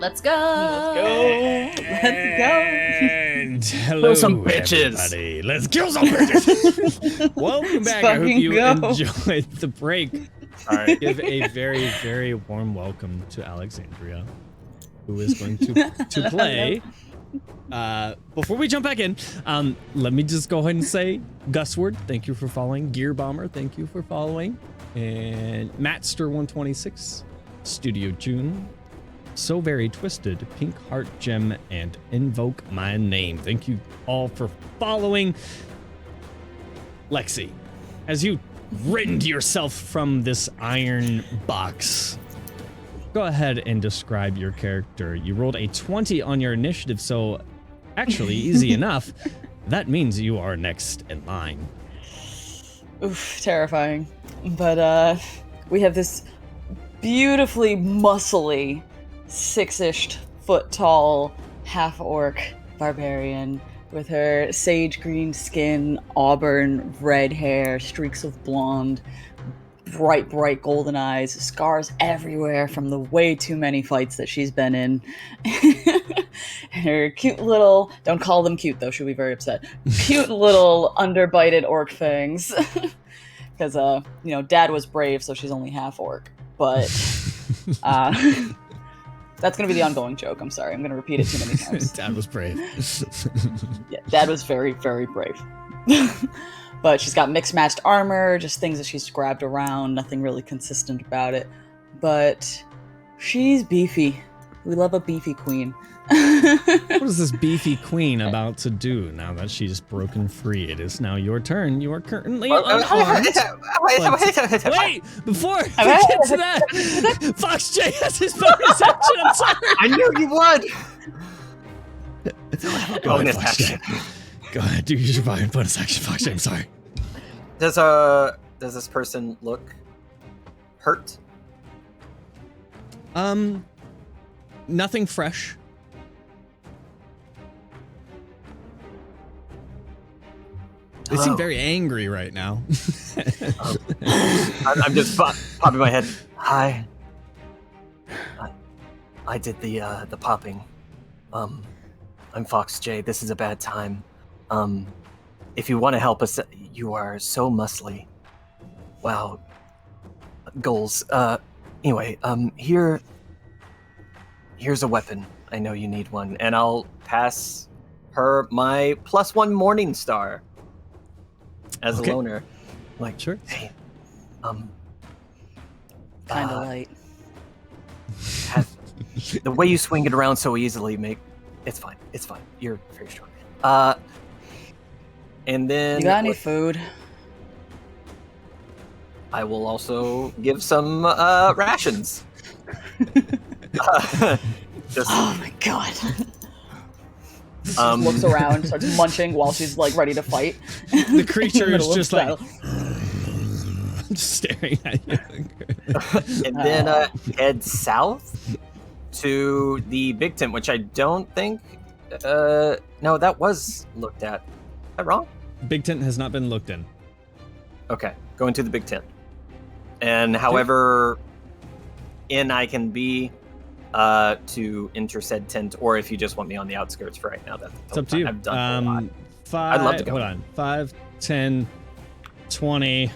Let's go. And hello, some bitches. everybody. Let's kill some bitches. Welcome back. I hope you enjoyed the break. All right. Give a very, very warm welcome to Alexandria, who is going to play. Before we jump back in, let me just go ahead and say, Gusward, thank you for following. Gear Bomber, thank you for following. And Matster126, Studio June, So Very Twisted, Pink Heart Gem, and Invoke My Name. Thank you all for following. Lexi, as you rend yourself from this iron box, go ahead and describe your character. You rolled a 20 on your initiative, so actually easy enough. That means you are next in line. Oof, terrifying. But we have this beautifully muscly, 6-ish foot tall half-orc barbarian with her sage green skin, auburn red hair, streaks of blonde, bright golden eyes, scars everywhere from the way too many fights that she's been in. Her cute little, don't call them cute though, she'll be very upset, cute little underbited orc fangs. Because, Dad was brave, so she's only half orc. But, that's going to be the ongoing joke. I'm sorry. I'm going to repeat it too many times. Dad was brave. Yeah, Dad was very, very brave. But she's got mixed-matched armor, just things that she's grabbed around, nothing really consistent about it. But she's beefy. We love a beefy queen. What is this beefy queen about to do now that she's broken free? It is now your turn. You are currently unarmed. Wait, before we get to that, Fox J has his bonus action. I'm sorry. I knew you would. Go ahead, Fox J. Go ahead, do your bonus action, Fox J. I'm sorry. Does this person look hurt? Nothing fresh. They seem very angry right now. I'm just popping my head. Hi. I did the popping. I'm Fox J. This is a bad time. If you want to help us, you are so muscly. Wow. Goals. Anyway, here's a weapon. I know you need one, and I'll pass her my +1 Morning Star. As a loner, like, sure. Hey, Kind of light. The way you swing it around so easily, it's fine. It's fine. You're very strong. And then You got any food? I will also give some rations. Oh my god. She looks around, starts munching while she's like ready to fight. The creature is just like staring at you. And then head south to the big tent, which I don't think. No, that was looked at. Is that wrong? Big tent has not been looked in. Okay, going to the big tent, and however in I can be. To enter said tent, or if you just want me on the outskirts for right now, that's it's up to you. I've done a lot. I'd love to go. Hold on. 5, 10, 20,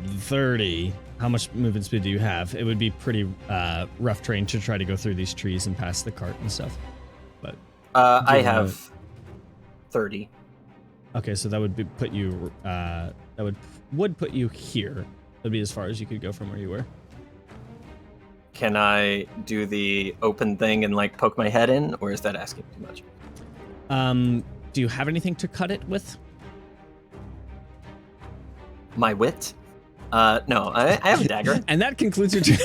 30. How much movement speed do you have? It would be pretty rough terrain to try to go through these trees and past the cart and stuff. But I have 30. Okay, so that would put you. That would put you here. That'd be as far as you could go from where you were. Can I do the open thing and like poke my head in, or is that asking too much? Do you have anything to cut it with? My wit? No, I have a dagger. And that concludes your turn.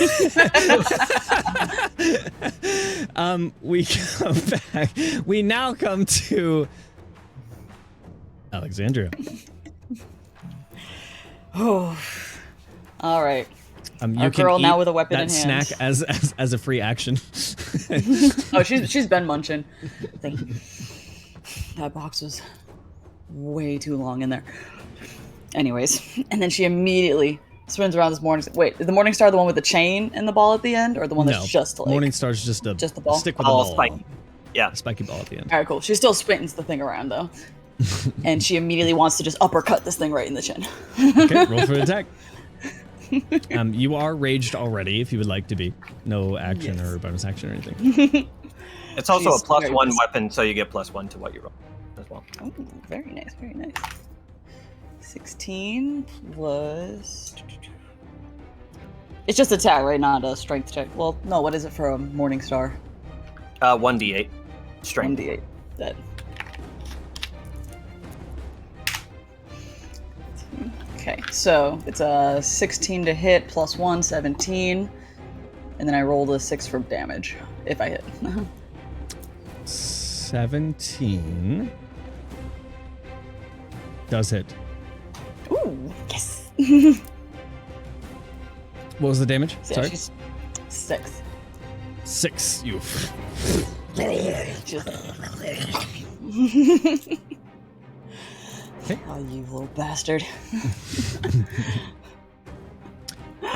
We come back. We now come to Alexandria. Oh, all right. You Our can girl eat now with a weapon that in hand. snack as a free action. Oh, she's been munching. Thank you. That box was way too long in there. Anyways, and then she immediately spins around this morning. Wait, is the morning star the one with the chain and the ball at the end, or the one that's just like Morning Star's just a just the ball? stick with a Oh, ball. spiky. on. Yeah. A spiky ball at the end. All right, cool. She still spins the thing around though, and she immediately wants to just uppercut this thing right in the chin. Okay, roll for attack. You are raged already. If you would like to be, no action Yes. or bonus action or anything. It's also She's a plus very one pissed. weapon, so you get +1 to what you roll as well. Oh, very nice, very nice. 16 plus. It's just attack, right? Not a strength check. Well, no. What is it for a morning star? 1d8 strength. 1d8. That. Okay, so it's a 16 to hit plus 1, 17, and then I rolled a 6 for damage if I hit. 17 does hit. Ooh, yes. What was the damage? So Sorry. she's 6. 6. You. Just... Okay. Oh, you little bastard.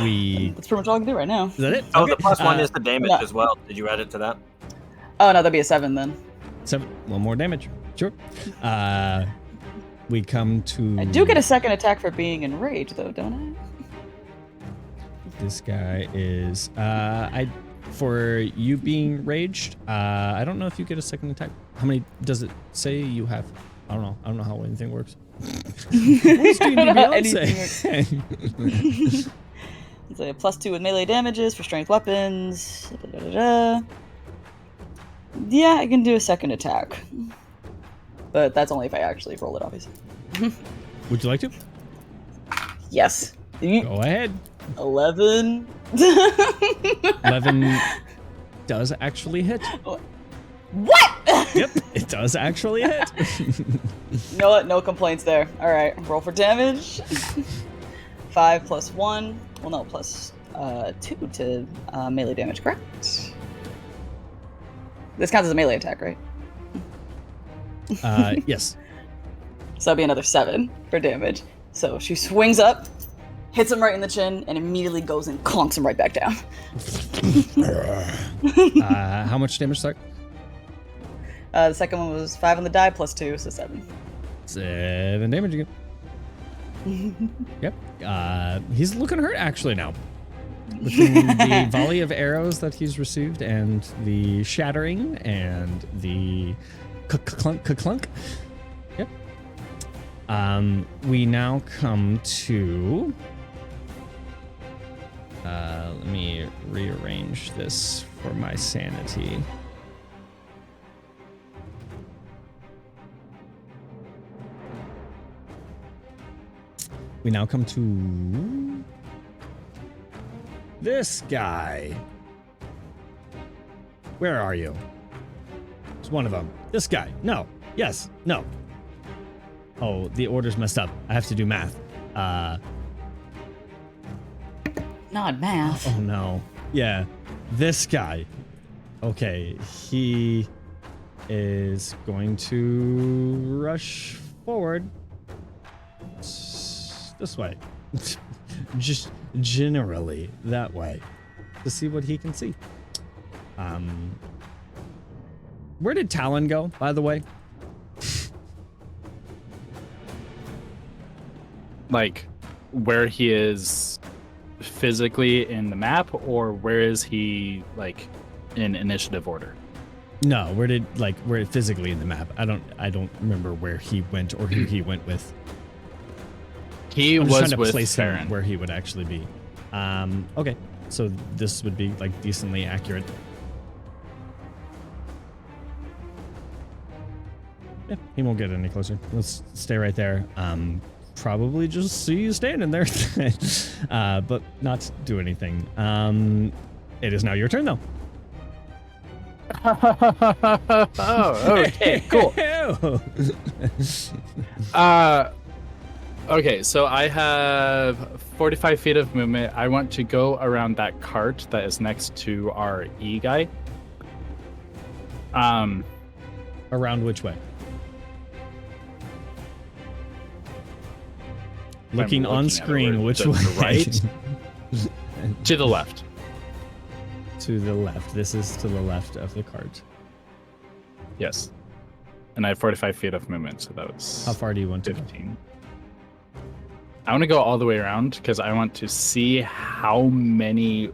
We. That's pretty much all I can do right now. Is that it? Oh, Okay. the +1 is the damage no. as well. Did you add it to that? Oh, no, that'd be a 7 then. 7. 1 more damage. Sure. We come to. I do get a second attack for being enraged, though, don't This guy is. For you being raged. I don't know if you get a second attack. How many does it say you have? I don't know. I don't know how anything works. What's Anything It's a +2 with melee damages for strength weapons. Yeah, I can do a second attack. But that's only if I actually roll it, obviously. Would you like to? Yes. Go ahead. 11. 11 does actually hit. What? Yep, it does actually hit. You know what? No complaints there. Alright, roll for damage. 5 plus 1. Well, no, plus 2 to melee damage, correct? This counts as a melee attack, right? Yes. So that'd be another 7 for damage. So she swings up, hits him right in the chin, and immediately goes and clunks him right back down. How much damage, sorry? The second one was 5 on the die plus 2, so 7. 7 damage again. Yep. He's looking hurt actually now. Between the volley of arrows that he's received and the shattering and the clunk. Yep. We now come to. Let me rearrange this for my sanity. We now come to this guy. Where are you? It's one of them. This guy. No. Yes. No. Oh, the order's messed up. I have to do math. Not math. Oh no. Yeah. This guy. Okay. He is going to rush forward. This way. Just generally that way. To see what he can see. Where did Talon go, by the way? Like, where he is physically in the map, or where is he, like, in initiative order? No, where physically in the map? I don't remember where he went or who he went with. He I'm just was trying to with place him Farron. where he would actually be. Okay, so this would be like decently accurate. Yeah, he won't get any closer. Let's stay right there. Probably just see you standing there, but not do anything. It is now your turn, though. Oh, okay, cool. Okay, so I have 45 feet of movement. I want to go around that cart that is next to our E guy. Around which way? Looking on looking at it, screen, where which the way? right? To the left. To the left. This is to the left of the cart. Yes. And I have 45 feet of movement, so that was How far do you want to go? 15. I want to go all the way around because I want to see how many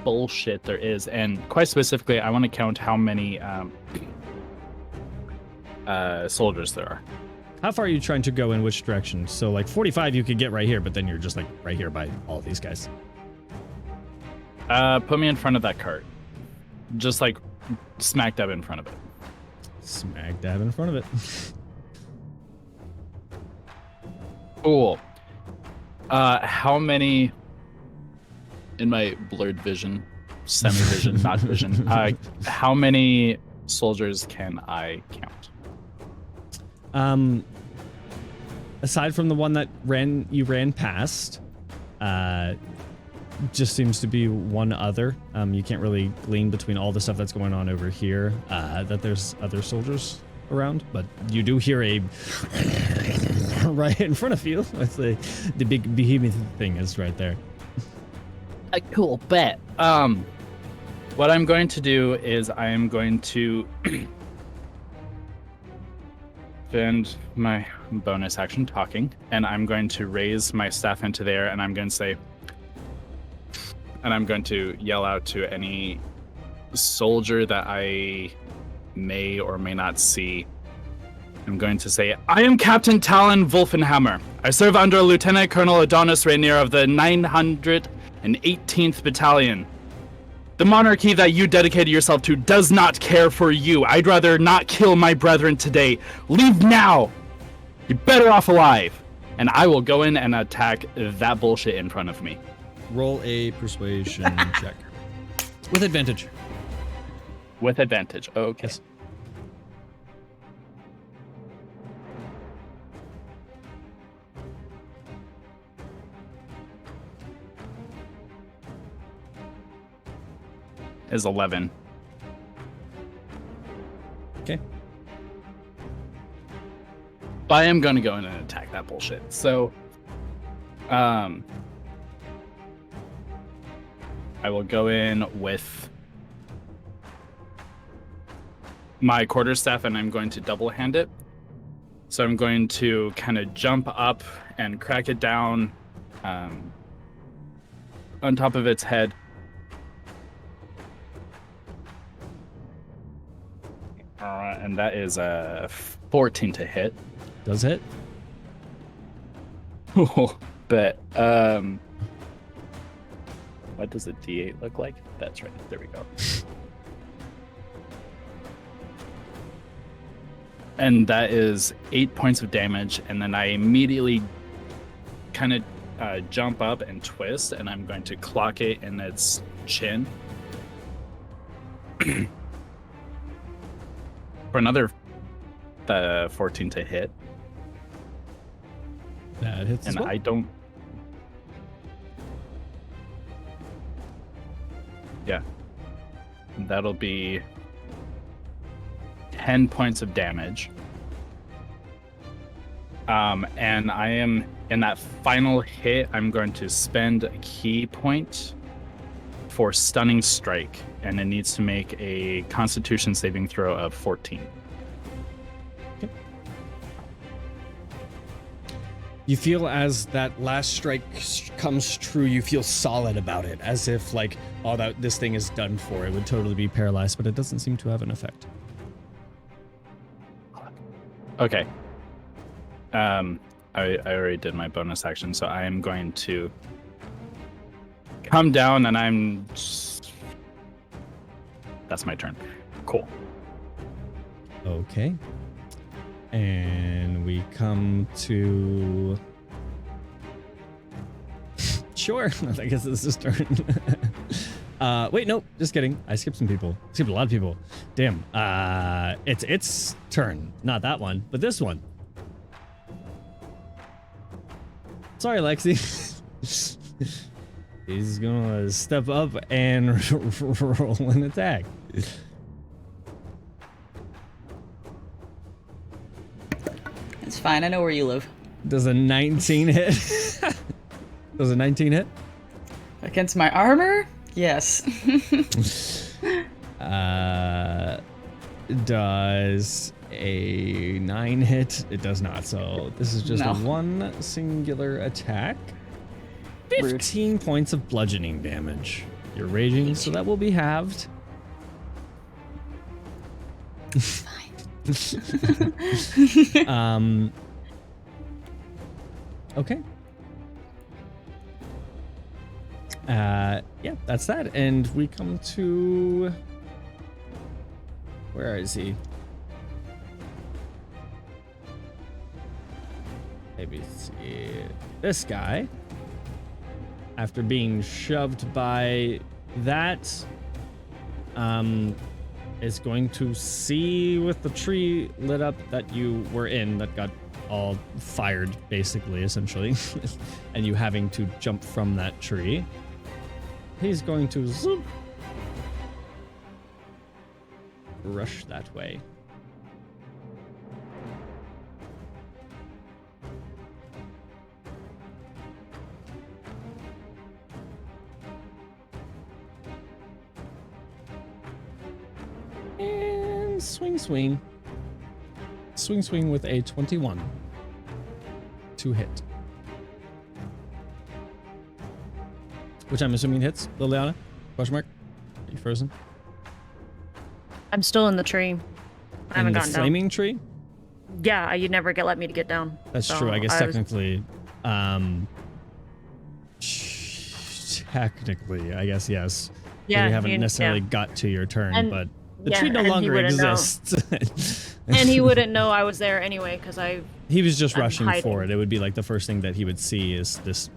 bullshit there is, and quite specifically, I want to count how many soldiers there are. How far are you trying to go in which direction? So like 45 you could get right here, but then you're just like right here by all these guys. Put me in front of that cart. Just like smack dab in front of it. Smack dab in front of it. Cool. How many in my blurred vision, semi-vision, not vision, how many soldiers can I count? Aside from the one that you ran past, just seems to be one other. You can't really glean between all the stuff that's going on over here that there's other soldiers around, but you do hear a right in front of you. That's the big behemoth thing is right there. A cool bet. What I'm going to do is I am going to spend my bonus action talking, and I'm going to raise my staff into the air, and I'm going to say, and I'm going to yell out to any soldier that I may or may not see. I'm going to say, I am Captain Talon Wolfenhammer. I serve under Lieutenant Colonel Adonis Rainier of the 918th Battalion. The monarchy that you dedicated yourself to does not care for you. I'd rather not kill my brethren today. Leave now! You're better off alive. And I will go in and attack that bullshit in front of me. Roll a persuasion check. With advantage. With advantage. Okay. Yes. Is 11. Okay. But I am going to go in and attack that bullshit. So, I will go in with my quarterstaff, and I'm going to double hand it. So I'm going to kind of jump up and crack it down on top of its head. And that is a 14 to hit. Does hit? But what does a D8 look like? That's right. There we go. And that is 8 points of damage. And then I immediately kind of jump up and twist, and I'm going to clock it in its chin. For another 14 to hit. That hits And as well. I don't... Yeah. That'll be 10 points of damage. And I am, in that final hit, I'm going to spend a key point for Stunning Strike, and it needs to make a Constitution saving throw of 14. Okay. You feel as that last strike comes true, you feel solid about it, as if like, oh, this thing is done for. It would totally be paralyzed, but it doesn't seem to have an effect. Okay. I already did my bonus action, so I am going to come down, and that's my turn. Cool. Okay. And we come to... Sure. I guess this is turn. Wait, no, just kidding. I skipped some people. Skipped a lot of people. Damn. It's its turn. Not that one, but this one. Sorry, Lexi. He's gonna step up and roll an attack. It's fine. I know where you live. Does a 19 hit? Does a 19 hit? Against my armor? Yes. Does a 9 hit? It does not. So this is just No. one singular attack. Rude. 15 points of bludgeoning damage. You're raging, so that will be halved. Okay. Yeah, that's that. And we come to... Where is he? Maybe see this guy. After being shoved by that, is going to see with the tree lit up that you were in that got all fired, basically, essentially, and you having to jump from that tree. He's going to zoop, rush that way. And swing, swing. Swing, swing with a 21 to hit. Which I'm assuming hits, Liliana? Question mark? Are you frozen? I'm still in the tree. I haven't In the gotten down. flaming tree? Yeah, you'd never let me to get down. That's So true. I guess was- technically, technically, I guess yes. Yeah, we haven't he- necessarily yeah. got to your turn, And- but the yeah, tree no and he longer wouldn't know. exists. And he wouldn't know I was there anyway, because He was just I'm rushing hiding. for it. It would be like the first thing that he would see is this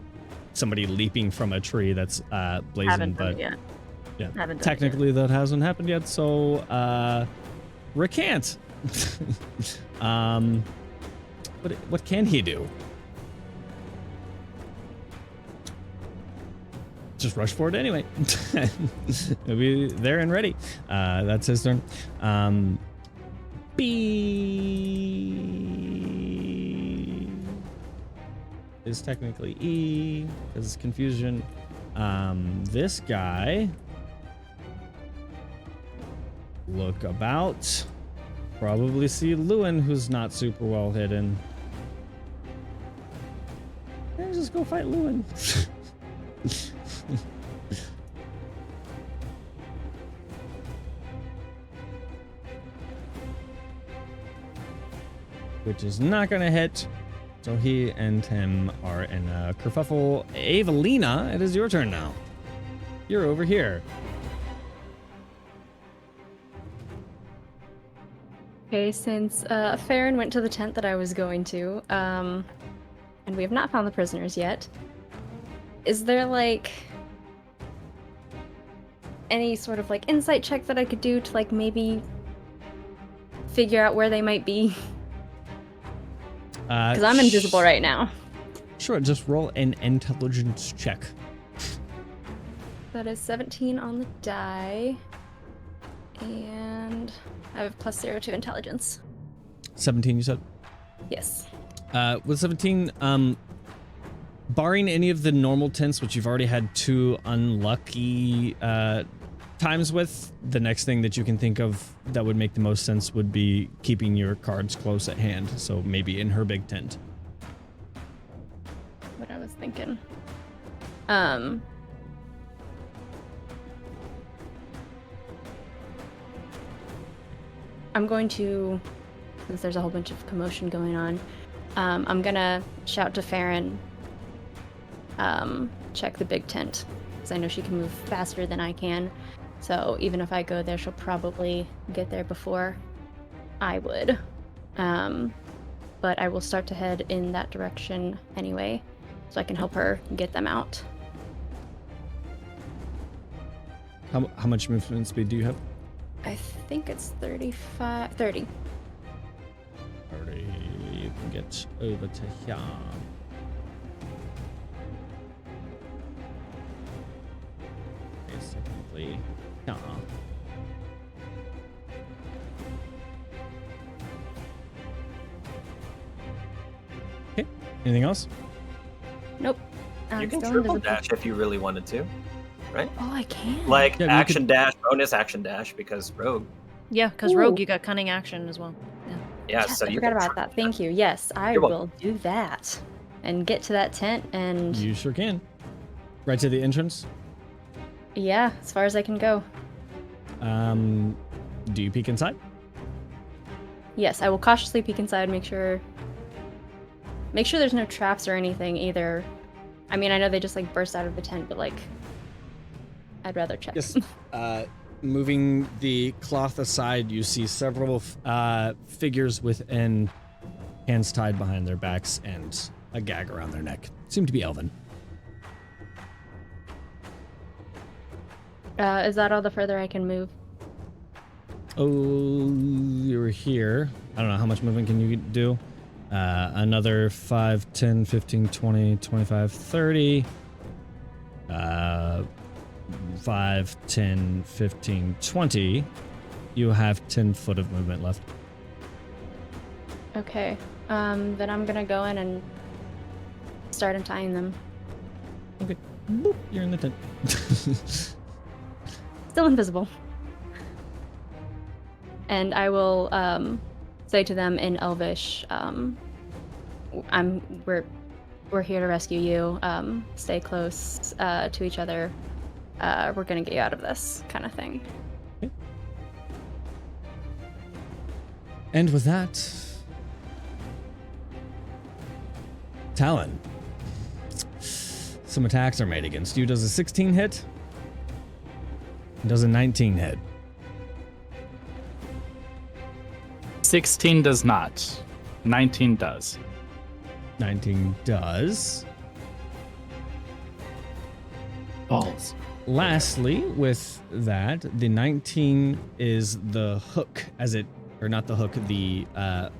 somebody leaping from a tree that's blazing. haven't done But it yet. yeah, Haven't done it yet. technically that hasn't happened yet. So recant. What can he do? Just rush for it anyway. He'll be there and ready. That's his turn. B is technically E because it's confusion. This guy, look about. Probably see Lewin, who's not super well hidden. And just go fight Lewin. Which is not gonna hit. So he and him are in a kerfuffle. Evelina, it is your turn now. You're over here. Okay, since Farron went to the tent that I was going to, and we have not found the prisoners yet, is there like any sort of like insight check that I could do to like maybe figure out where they might be? Because I'm invisible right now. Sure, just roll an intelligence check. That is 17 on the die, and I have +0 to intelligence. 17, you said? Yes. With 17, barring any of the normal tents, which you've already had 2 unlucky times with, the next thing that you can think of that would make the most sense would be keeping your cards close at hand. So maybe in her big tent. What I was thinking. I'm going to, since there's a whole bunch of commotion going on, I'm gonna shout to Farron, check the big tent, because I know she can move faster than I can. So even if I go there, she'll probably get there before I would. But I will start to head in that direction anyway, so I can help her get them out. How much movement speed do you have? I think it's 30. 30. You can get over to here. Basically, yeah. Okay, Anything else? Nope. You I'm can still triple invisible. dash if you really wanted to, right? Oh, I can. Like Yeah, you action could- dash, bonus action dash, because rogue. Yeah, because Ooh. Rogue, you got cunning action as well. Yeah, Yes, so I you forgot can about that. Thank you. Yes, I You're will welcome. do that and get to that tent and You sure can. Right to the entrance. yeah, as far as I can go. Do you peek inside? Yes, I will cautiously peek inside, make sure there's no traps or anything either. I mean, I know they just like burst out of the tent, but like I'd rather check. Yes. Moving the cloth aside, you see several figures within, hands tied behind their backs and a gag around their neck. Seem to be elven. Is that all the further I can move? Oh, you're here. I don't know, how much movement can you do? Another 5, 10, 15, 20, 25, 30. 5, 10, 15, 20. You have 10 foot of movement left. Okay. Then I'm gonna go in and start untying them. Okay. Boop, you're in the tent. Still invisible. And I will say to them in Elvish, we're here to rescue you. Stay close to each other. We're gonna get you out of this kind of thing. Okay. And with that, Talon. Some attacks are made against you. Does a 16 hit? Does a 19 hit? 16 does not. 19 does. 19 does. Balls. Lastly, with that, the 19 is the hook, or not the hook, the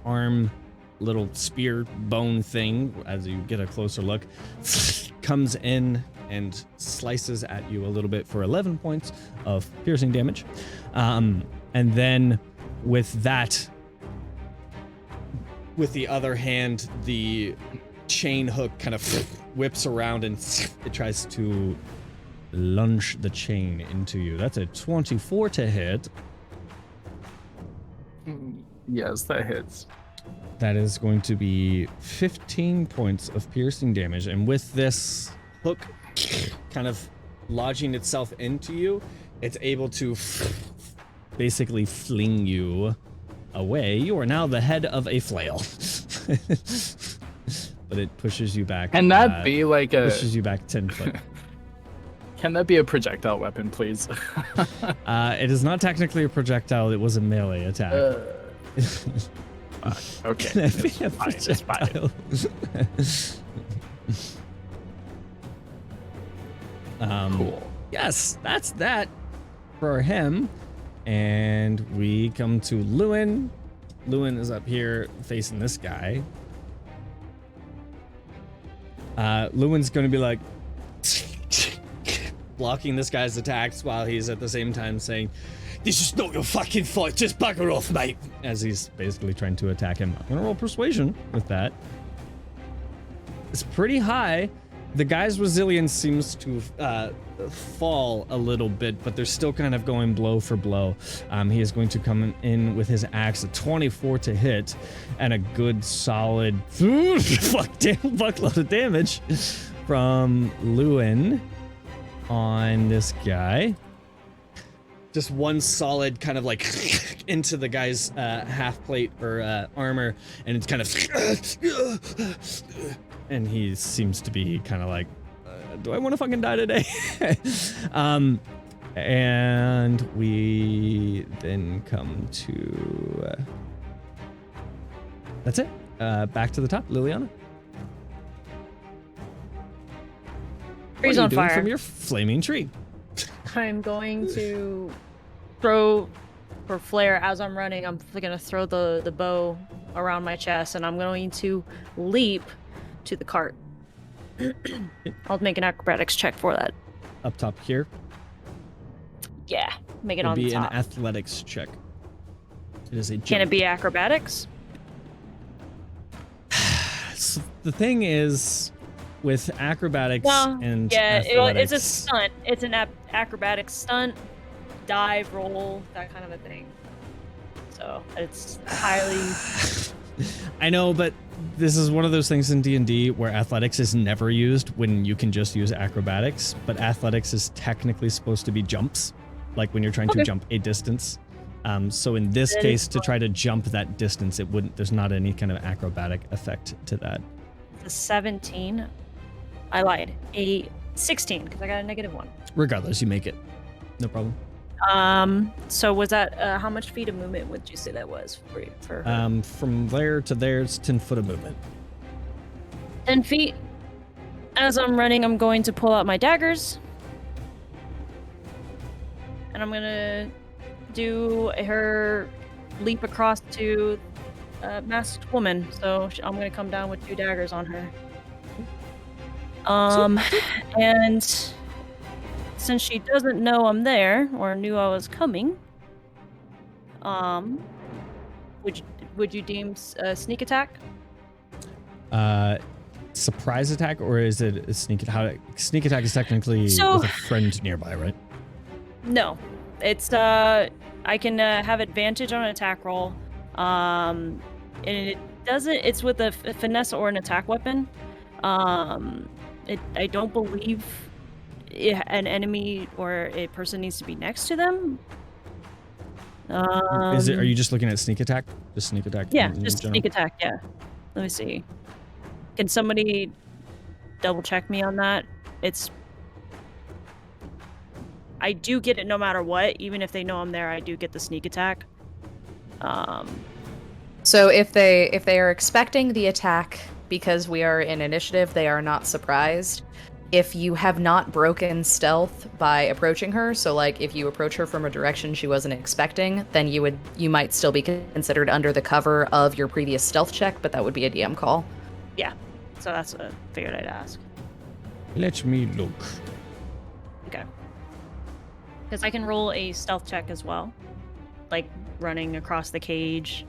arm little spear bone thing, as you get a closer look, comes in and slices at you a little bit for 11 points of piercing damage. And then with that, with the other hand, the chain hook kind of whips around and it tries to lunge the chain into you. That's a 24 to hit. Yes, that hits. That is going to be 15 points of piercing damage. And with this hook kind of lodging itself into you, it's able to basically fling you away. You are now the head of a flail. But it pushes you back. Can that be like a... Pushes you back 10 foot. Can that be a projectile weapon, please? It is not technically a projectile. It was a melee attack. Okay. Can that be a It's fine. projectile? Cool. Yes, that's that for him. And we come to Lewin. Lewin is up here facing this guy. Lewin's going to be like blocking this guy's attacks while he's at the same time saying, "This is not your fucking fight, just bugger off, mate," as he's basically trying to attack him. I'm gonna roll persuasion with that. It's pretty high. The guy's resilience seems to fall a little bit, but they're still kind of going blow for blow. He is going to come in with his axe, a 24 to hit, and a good solid fuckload of damage from Lewin on this guy. Just one solid kind of like into the guy's half plate or armor, and it's kind of and he seems to be kind of like, do I want to fucking die today? And we then come to that's it. Back to the top, Liliana. Tree's What are you on doing fire. from your flaming tree? I'm going to throw for flare as I'm running. I'm gonna throw the bow around my chest, and I'm going to leap to the cart. I'll make an acrobatics check for that. Up top here. Yeah, make it It'll on be the an top. athletics check. It is a jump. Can it be acrobatics? the thing is, with acrobatics Well, and yeah, athletics, it's a stunt. It's an acrobatic stunt, dive, roll, that kind of a thing. So it's highly. I know, but this is one of those things in D&D where athletics is never used when you can just use acrobatics, but athletics is technically supposed to be jumps, like when you're trying to jump a distance. So in this case, to try to jump that distance, it wouldn't. There's not any kind of acrobatic effect to that. It's a 17. I lied. A 16 because I got a -1. Regardless, you make it. No problem. So was that how much feet of movement would you say that was for her? From there to there, it's 10 foot of movement. 10 feet. As I'm running, I'm going to pull out my daggers. And I'm gonna do her leap across to a masked woman. So I'm gonna come down with 2 daggers on her. And since she doesn't know I'm there or knew I was coming, would you deem a sneak attack? Surprise attack, or is it a sneak? Sneak attack is technically with a friend nearby, right? No, it's I can have advantage on an attack roll, and it doesn't. It's with a finesse or an attack weapon. I don't believe an enemy or a person needs to be next to them. Is it? Are you just looking at sneak attack? Just sneak attack? Yeah, in just general? sneak attack. Yeah. Let me see. Can somebody double check me on that? I do get it no matter what, even if they know I'm there. I do get the sneak attack. So if they are expecting the attack because we are in initiative, they are not surprised. If you have not broken stealth by approaching her, so like if you approach her from a direction she wasn't expecting, then you might still be considered under the cover of your previous stealth check, but that would be a DM call. Yeah. So that's what I figured I'd ask. Let me look. Okay. Because I can roll a stealth check as well, like running across the cage.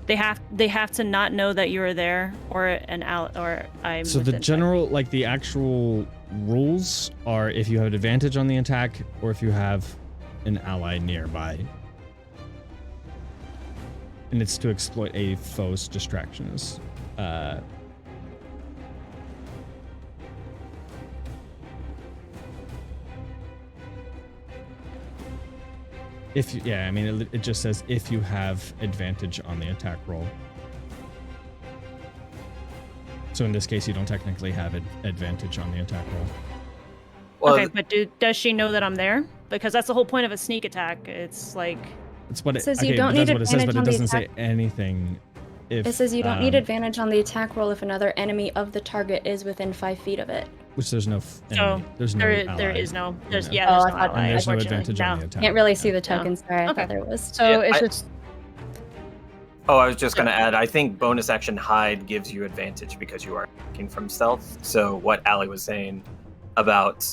They have to not know that you are there, or I'm. So the general, like the actual rules are if you have advantage on the attack, or if you have an ally nearby, and it's to exploit a foe's distractions. It just says if you have advantage on the attack roll. So in this case, you don't technically have advantage on the attack roll. Well, Okay, but does she know that I'm there? Because that's the whole point of a sneak attack. It's like It's what It says you don't need that's what it says, advantage but it on the doesn't say attack. anything. If, It says you don't need advantage on the attack roll if another enemy of the target is within 5 feet of it. Which there's no. so. There's no. There ally. is no. There's Yeah. there's Oh, no I thought- ally. And there's no Unfortunately, advantage on the attack. Can't really see the No. tokens. Sorry, I Okay. thought there was. So Yeah, it's I- just Oh, I was just going to add, I think bonus action hide gives you advantage because you are looking from stealth. So what Allie was saying about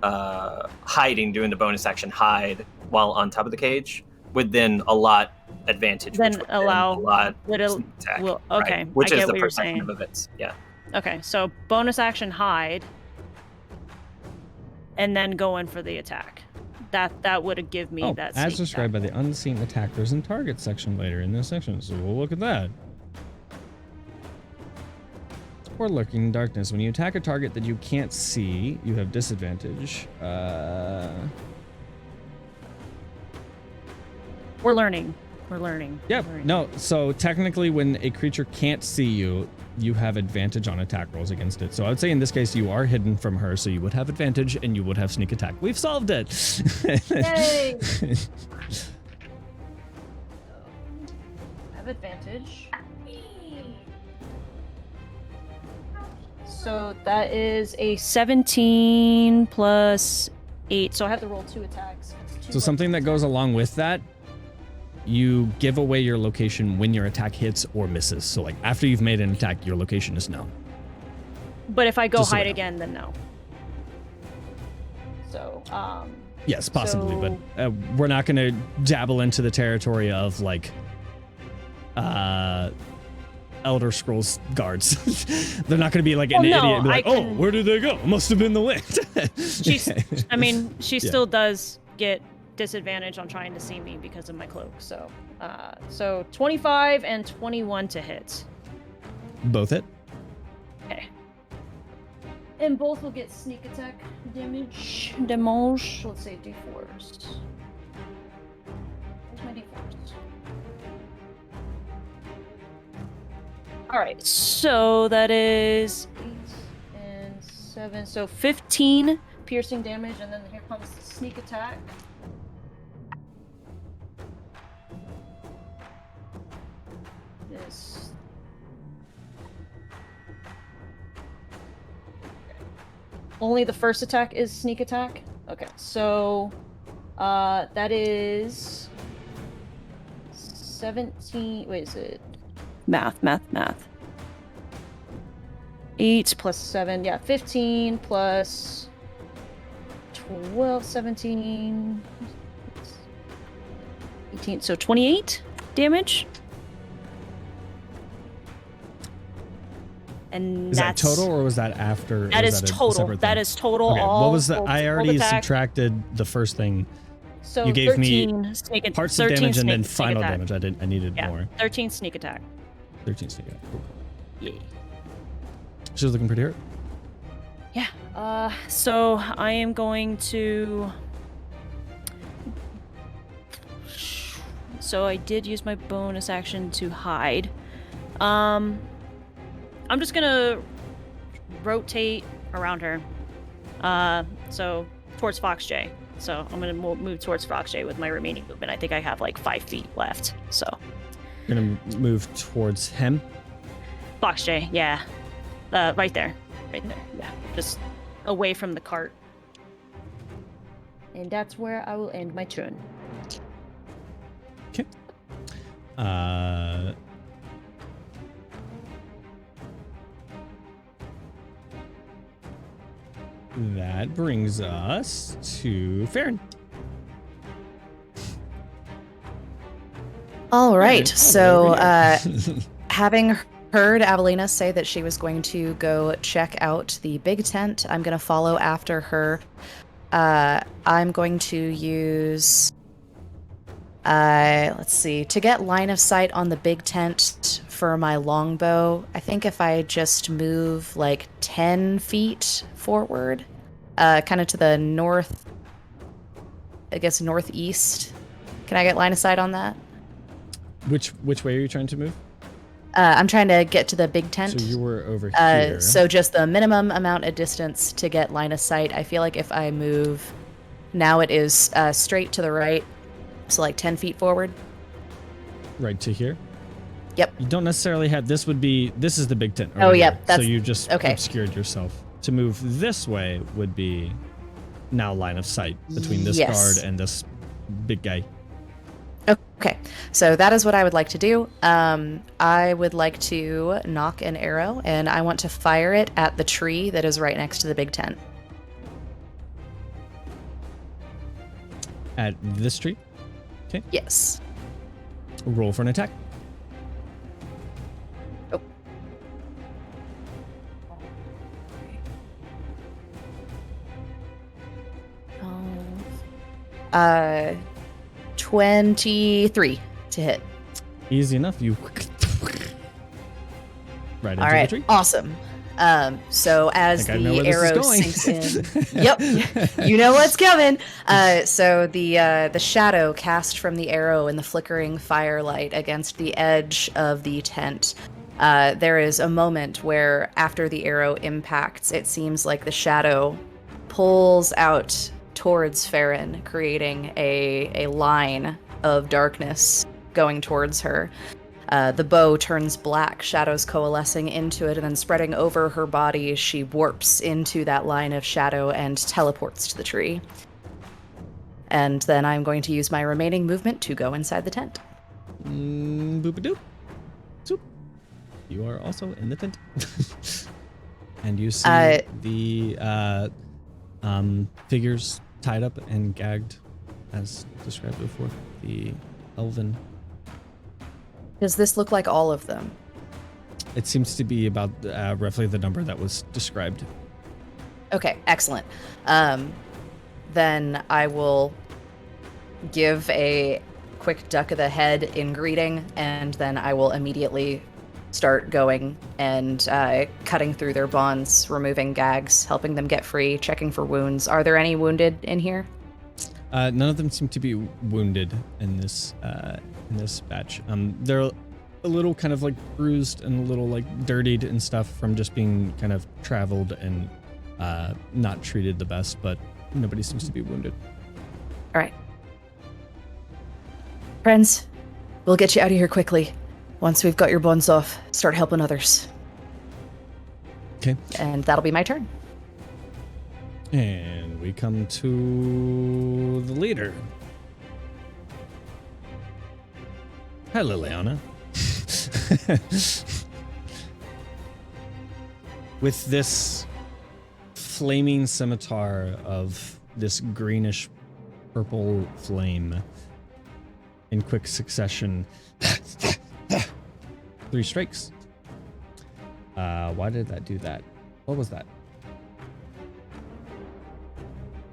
hiding, doing the bonus action hide while on top of the cage, would then allot advantage. Then which would allow- allot would al- sneak attack, will- right? okay, Which I is get the what you're protection saying. of events. Yeah. okay. So bonus action hide, and then go in for the attack. That would give me Oh, that. as sneak described by attack. the unseen attackers and target section later in this section. So we'll look at that. Or lurking in darkness. When you attack a target that you can't see, you have disadvantage. We're learning. We're learning. Yep. We're learning. No. So technically, when a creature can't see you, you have advantage on attack rolls against it. So I would say in this case, you are hidden from her, so you would have advantage and you would have sneak attack. We've solved it. Yay! Have advantage. So that is a 17 plus 8. So I have to roll 2 attacks. So something that goes along with that, you give away your location when your attack hits or misses. So like after you've made an attack, your location is known. But if I go Just so hide you know. again, then no. So, Yes, possibly, So- but we're not going to dabble into the territory of like Elder Scrolls guards. They're not going to be like an idiot and be like, oh, where did they go? It must have been the wind. She still does get disadvantage on trying to see me because of my cloak. So, so 25 and 21 to hit. Both hit. Okay. And both will get sneak attack damage. Damage. Let's say d4s. Where's my d4s? Alright, so that is 8 and 7. So 15 piercing damage, and then here comes the sneak attack. This. Only the first attack is sneak attack? Okay, so that is 17. Wait, is it? Math. 8 plus 7. Yeah, 15 plus 12, 17, 18. So 28 damage. And is that total, or was that after? That is total. That is total. Okay, all. What was the? I already subtracted the first thing. So you gave me parts of damage and then final damage. I needed more. 13 sneak attack. 13 sneak attack. Cool. Yeah. She's looking pretty hurt. Yeah. So I am going to. So I did use my bonus action to hide. I'm just gonna rotate around her. So towards Fox J. So I'm gonna move towards Fox J with my remaining movement. I think I have like 5 feet left. So you're gonna move towards him. Fox J, yeah. Right there. Yeah, just away from the cart. And that's where I will end my turn. Okay. That brings us to Farron. All right. So, having heard Avelina say that she was going to go check out the big tent, I'm going to follow after her. I'm going to use, let's see, to get line of sight on the big tent for my longbow. I think if I just move like 10 feet forward, kind of to the north, I guess northeast. Can I get line of sight on that? Which way are you trying to move? I'm trying to get to the big tent. So you were over here. So just the minimum amount of distance to get line of sight. I feel like if I move, now it is straight to the right, so like 10 feet forward. Right to here? Yep. You don't necessarily have, this is the big tent. Oh, yep. So you just obscured yourself. To move this way would be now line of sight between this guard and this big guy. Okay, so that is what I would like to do. I would like to knock an arrow, and I want to fire it at the tree that is right next to the big tent. At this tree? Okay. Yes. Roll for an attack. Oh. 23 to hit. Easy enough. You right into the tree. Awesome. So as the arrow sinks in, yep, you know what's coming. So the shadow cast from the arrow and the flickering firelight against the edge of the tent. There is a moment where after the arrow impacts, it seems like the shadow pulls out towards Farron, creating a line of darkness going towards her. The bow turns black, shadows coalescing into it, and then spreading over her body, she warps into that line of shadow and teleports to the tree. And then I'm going to use my remaining movement to go inside the tent. Boop-a-doop. Zoop. You are also in the tent. And you see the figures tied up and gagged, as described before. The elven. Does this look like all of them? It seems to be about roughly the number that was described. Okay, excellent. Then I will give a quick duck of the head in greeting, and then I will immediately start going and cutting through their bonds, removing gags, helping them get free, checking for wounds. Are there any wounded in here? None of them seem to be wounded in this batch. They're a little kind of like bruised and a little like dirtied and stuff from just being kind of traveled and not treated the best, but nobody seems to be wounded. All right. Friends, we'll get you out of here quickly. Once we've got your bonds off, start helping others. Okay. And that'll be my turn. And we come to the leader. Hi, Liliana. With this flaming scimitar of this greenish purple flame in quick succession. 3 strikes. Why did that do that? What was that?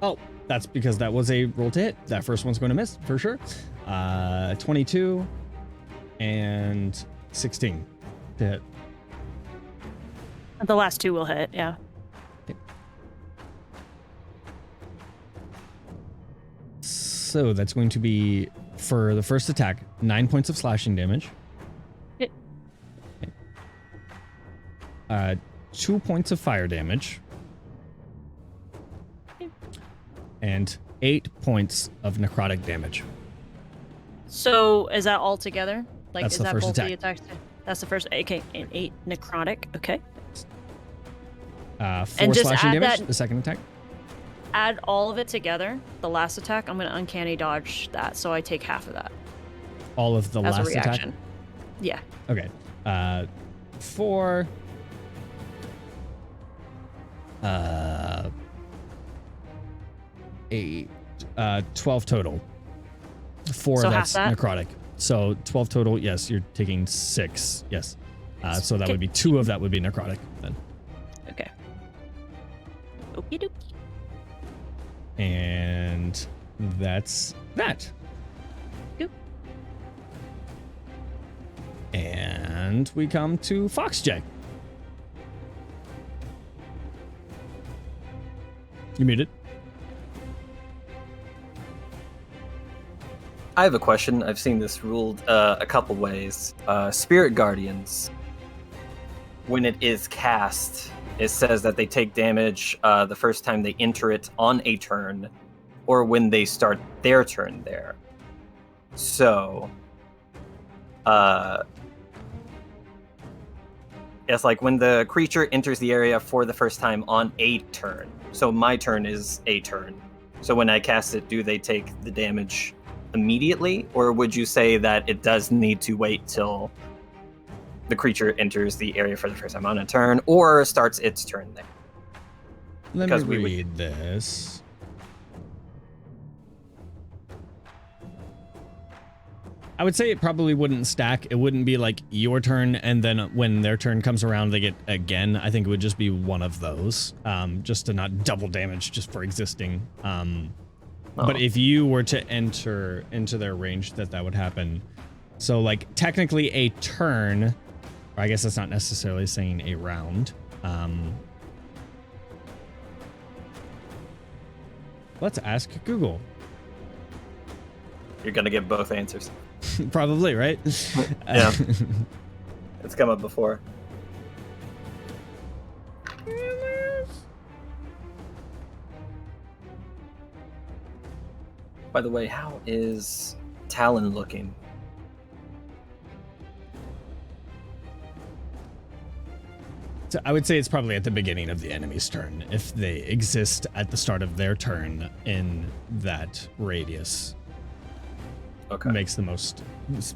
Oh, that's because that was a roll to hit. That first one's going to miss for sure. 22 and 16 to hit. The last 2 will hit, yeah. Okay. So that's going to be, for the first attack, 9 points of slashing damage. Hit. Okay. 2 points of fire damage. And 8 points of necrotic damage. So is that all together? Like, That's is the that first both attack. the attacks? That's the first. Okay, and 8 necrotic. Okay. 4 And just slashing add damage, that- the second attack. Add all of it together. The last attack, I'm gonna uncanny dodge that, so I take half of that All of the as a last reaction. attack. Yeah. Okay. 4. 8. 12 total. 4, So half that's that? necrotic. So 12 total, yes, you're taking 6. Yes. So that Okay. would be 2 of that would be necrotic then. Okay. Okie dokie. And that's that. Yep. And we come to Foxjay. You muted. I have a question. I've seen this ruled a couple ways. Spirit Guardians, when it is cast, it says that they take damage the first time they enter it on a turn, or when they start their turn there. So, it's like when the creature enters the area for the first time on a turn. So my turn is a turn. So when I cast it, do they take the damage immediately, or would you say that it does need to wait till the creature enters the area for the first time on a turn, or starts its turn there? Let Because me we would- read this. I would say it probably wouldn't stack. It wouldn't be like your turn, and then when their turn comes around, they get again. I think it would just be one of those, just to not double damage just for existing. But if you were to enter into their range, that would happen. So, like, technically a turn, or I guess that's not necessarily saying a round. Let's ask Google. You're gonna get both answers. Probably, right? Yeah. It's come up before. By the way, how is Talon looking? So I would say it's probably at the beginning of the enemy's turn, if they exist at the start of their turn in that radius. Okay. Makes the most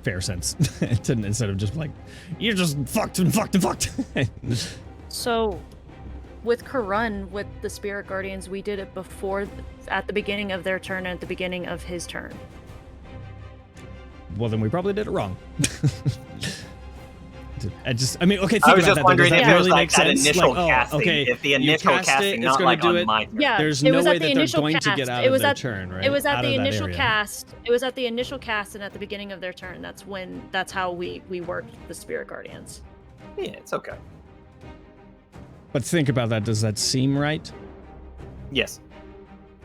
fair sense instead of just like, you're just fucked and fucked and fucked. So, with Karun, with the Spirit Guardians, we did it before, at the beginning of their turn and at the beginning of his turn. Well, then we probably did it wrong. I mean, okay, think I was about just that. wondering Does if that it was really like make that sense? initial Like, casting. okay, If the you initial cast casting, it's not gonna like do on it. my turn. Yeah, There's it no was way at the that they're initial going to cast. get out It of was their at- turn, right? It was at Out the of that initial area. cast. It was at the initial cast and at the beginning of their turn. That's how we worked the Spirit Guardians. Yeah, it's okay. But think about that. Does that seem right? Yes,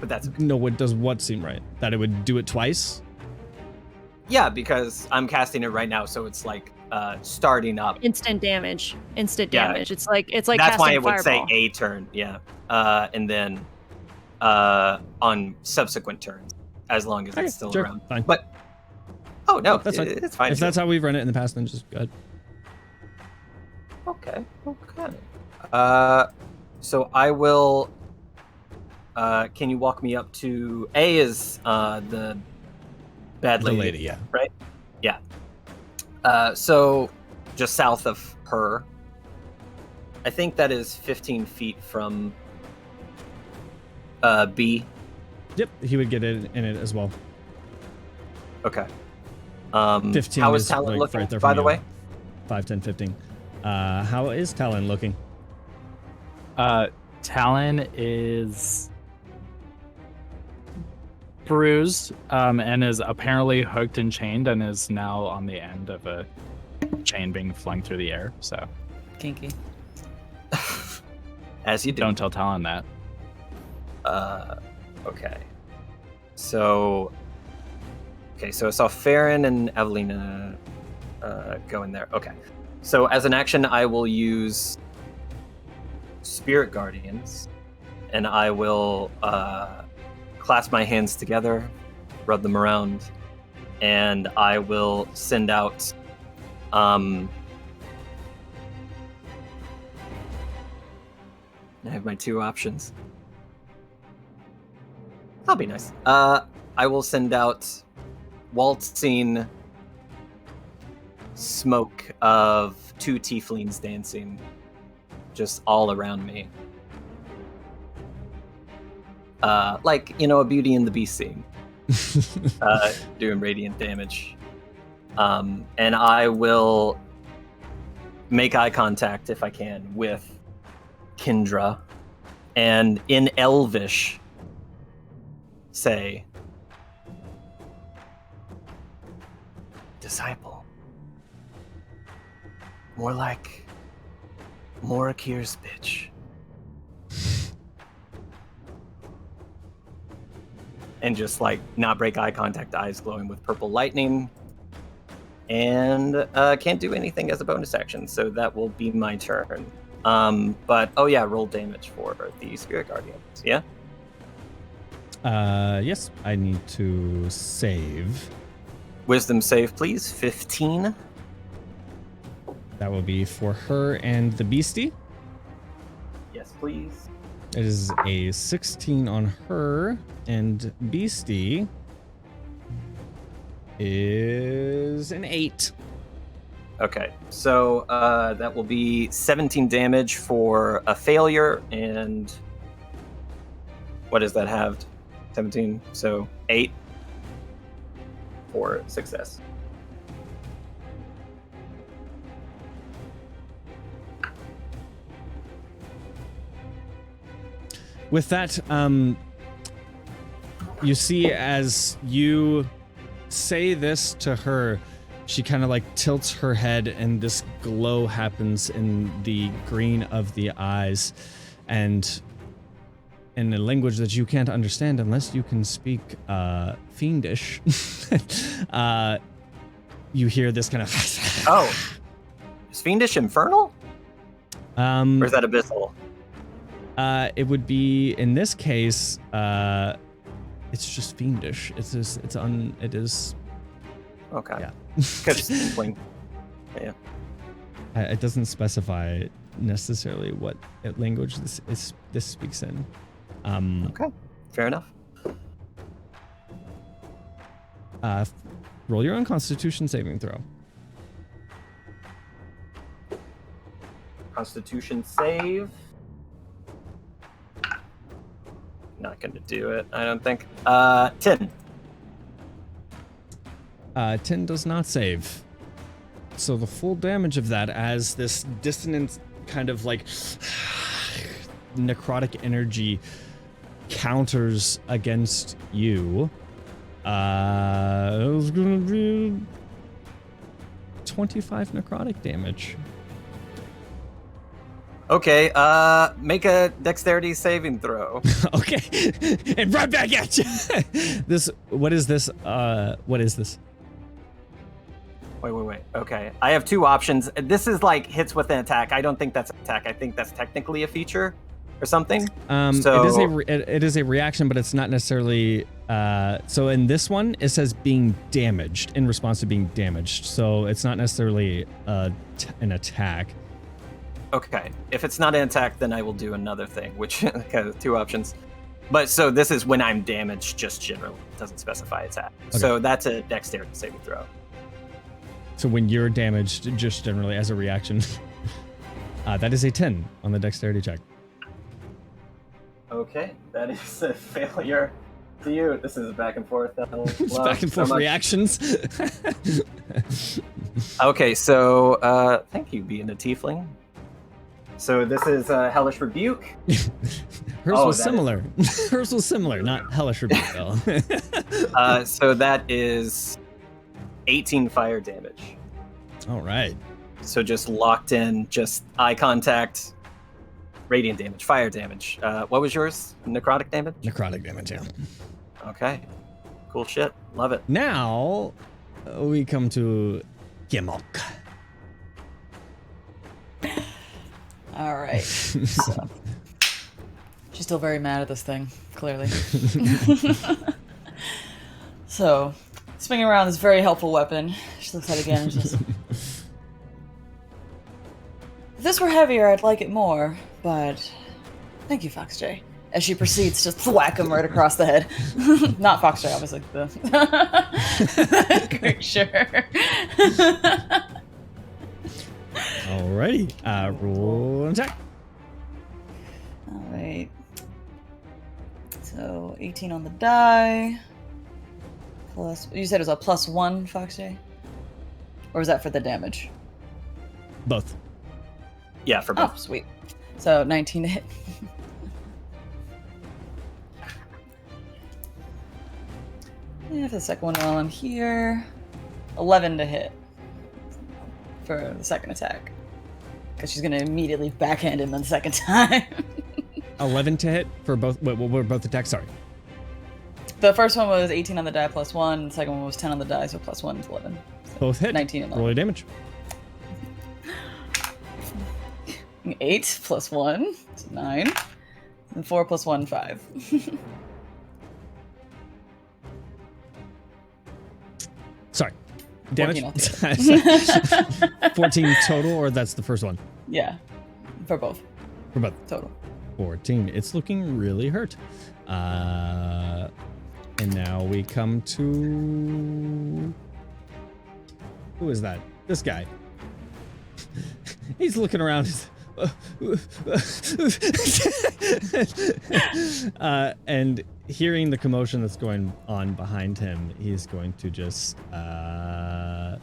but that's okay. No, what does what seem right? That it would do it twice? Yeah, because I'm casting it right now, so it's like starting up. Instant damage. Instant Yeah. damage. It's like That's casting why it would fireball. say a turn. Yeah, and then on subsequent turns, as long as Okay, it's still sure, around. fine. But no, That's fine. it's fine. If that's how we've run it in the past, then just good. Okay. So I will. Can you walk me up to A? Is the bad The lady? lady, yeah. Right. Yeah. So just south of her. I think that is 15 feet from B. Yep, he would get in it as well. Okay. 15 how is is Talon like looking, right there by from the you. way? 5, 10, 15. How is Talon looking? Talon is bruised and is apparently hooked and chained and is now on the end of a chain being flung through the air. So Kinky. As you do. don't tell Talon that. Okay. So I saw Farron and Evelina go in there. Okay. So as an action, I will use Spirit Guardians, and I will clasp my hands together, rub them around, and I will send out I have my two options. That'll be nice. I will send out waltzing smoke of 2 tieflings dancing just all around me. Like, a Beauty and the Beast scene. Doing radiant damage. And I will make eye contact, if I can, with Kindra. And in Elvish, say, disciple. More like Morakir's bitch. And just like not break eye contact, eyes glowing with purple lightning. And can't do anything as a bonus action, so that will be my turn. But oh yeah, roll damage for the Spirit Guardians. Yeah. Yes, I need to save. Wisdom save, please. 15. That will be for her and the beastie. Yes, please. It is a 16 on her, and beastie is an 8. Okay, so that will be 17 damage for a failure, and what does that have? 17, so 8 for success. With that, you see as you say this to her, she kind of like tilts her head and this glow happens in the green of the eyes, and in a language that you can't understand unless you can speak fiendish, you hear this kind of Oh, is Fiendish Infernal? Or is that Abyssal? It would be in this case. It's just fiendish. It is. Okay. Yeah. Because it's tiefling. Yeah. It doesn't specify necessarily what language this speaks in. Okay. Fair enough. Roll your own Constitution saving throw. Constitution save. Not going to do it, I don't think. 10. 10 does not save. So the full damage of that as this dissonant kind of like necrotic energy counters against you. It was gonna be 25 necrotic damage. Okay, make a dexterity saving throw. Okay, and right back at you. What is this? What is this? Wait. Okay, I have two options. This is like hits with an attack. I don't think that's an attack. I think that's technically a feature or something. It is a reaction, but it's not necessarily. So in this one, it says being damaged in response to being damaged. So it's not necessarily an attack. Okay, if it's not an attack, then I will do another thing, which kind of two options. But so this is when I'm damaged, just generally. It doesn't specify attack. Okay. So that's a dexterity saving throw. So when you're damaged, just generally as a reaction, that is a 10 on the dexterity check. Okay, that is a failure to you. This is a back and forth. It's back and forth reactions. Okay, so thank you, being a tiefling. So this is Hellish Rebuke. Hers was similar. Hers was similar, not Hellish Rebuke though. So that is 18 fire damage. All right. So just locked in, just eye contact, radiant damage, fire damage. What was yours? Necrotic damage? Necrotic damage, yeah. Okay. Cool shit. Love it. Now we come to Gemok. All right. So. She's still very mad at this thing, clearly. So, swinging around this very helpful weapon, she looks at it again and just... If this were heavier, I'd like it more, but thank you, Fox J. As she proceeds to thwack him right across the head. Not Fox J, obviously. Great, sure. Alrighty. Roll an attack. All right. So 18 on the die. Plus, you said it was a +1, Fox J? Or was that for the damage? Both. Yeah, for both. Oh, sweet. So 19 to hit. And for the second one while I'm here, 11 to hit for the second attack. Because she's going to immediately backhand him the second time. 11 to hit for both. What were both attacks? Sorry. The first one was 18 on the die +1. The second one was 10 on the die, so +1 is 11. So Both hit. 19 and 11. Roll your damage. 8 + 1 is 9. And 4 + 1, 5. Sorry. Damage? 14 14 total, or that's the first one? Yeah. For both. For both. Total. 14. It's looking really hurt. And now we come to... Who is that? This guy. He's looking around. And hearing the commotion that's going on behind him, he's going to just... I'm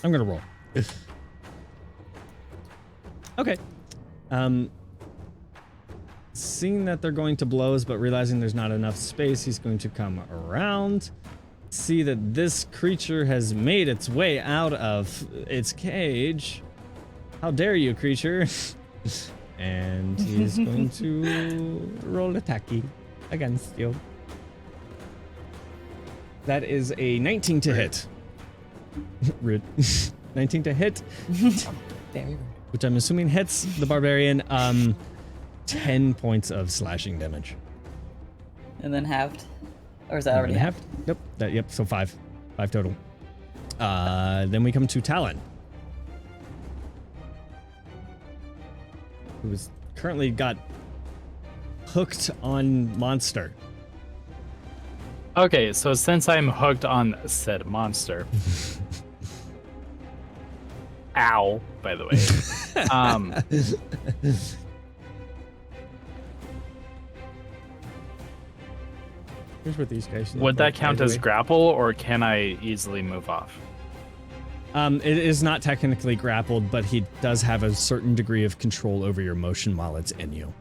going to roll. Okay. Seeing that they're going to blows, but realizing there's not enough space, he's going to come around, see that this creature has made its way out of its cage. How dare you, creature? And he's going to roll attacky against you. That is a 19 to hit. Rude. 19 to hit. Very rude. Which I'm assuming hits the barbarian. 10 points of slashing damage. And then halved? Or is that already halved? Nope. Yep, so 5. 5 total. Then we come to Talon, who's currently got hooked on monster. Okay, so since I'm hooked on said monster, ow, by the way, Here's what these guys would that count as grapple, or can I easily move off? It is not technically grappled, but he does have a certain degree of control over your motion while it's in you.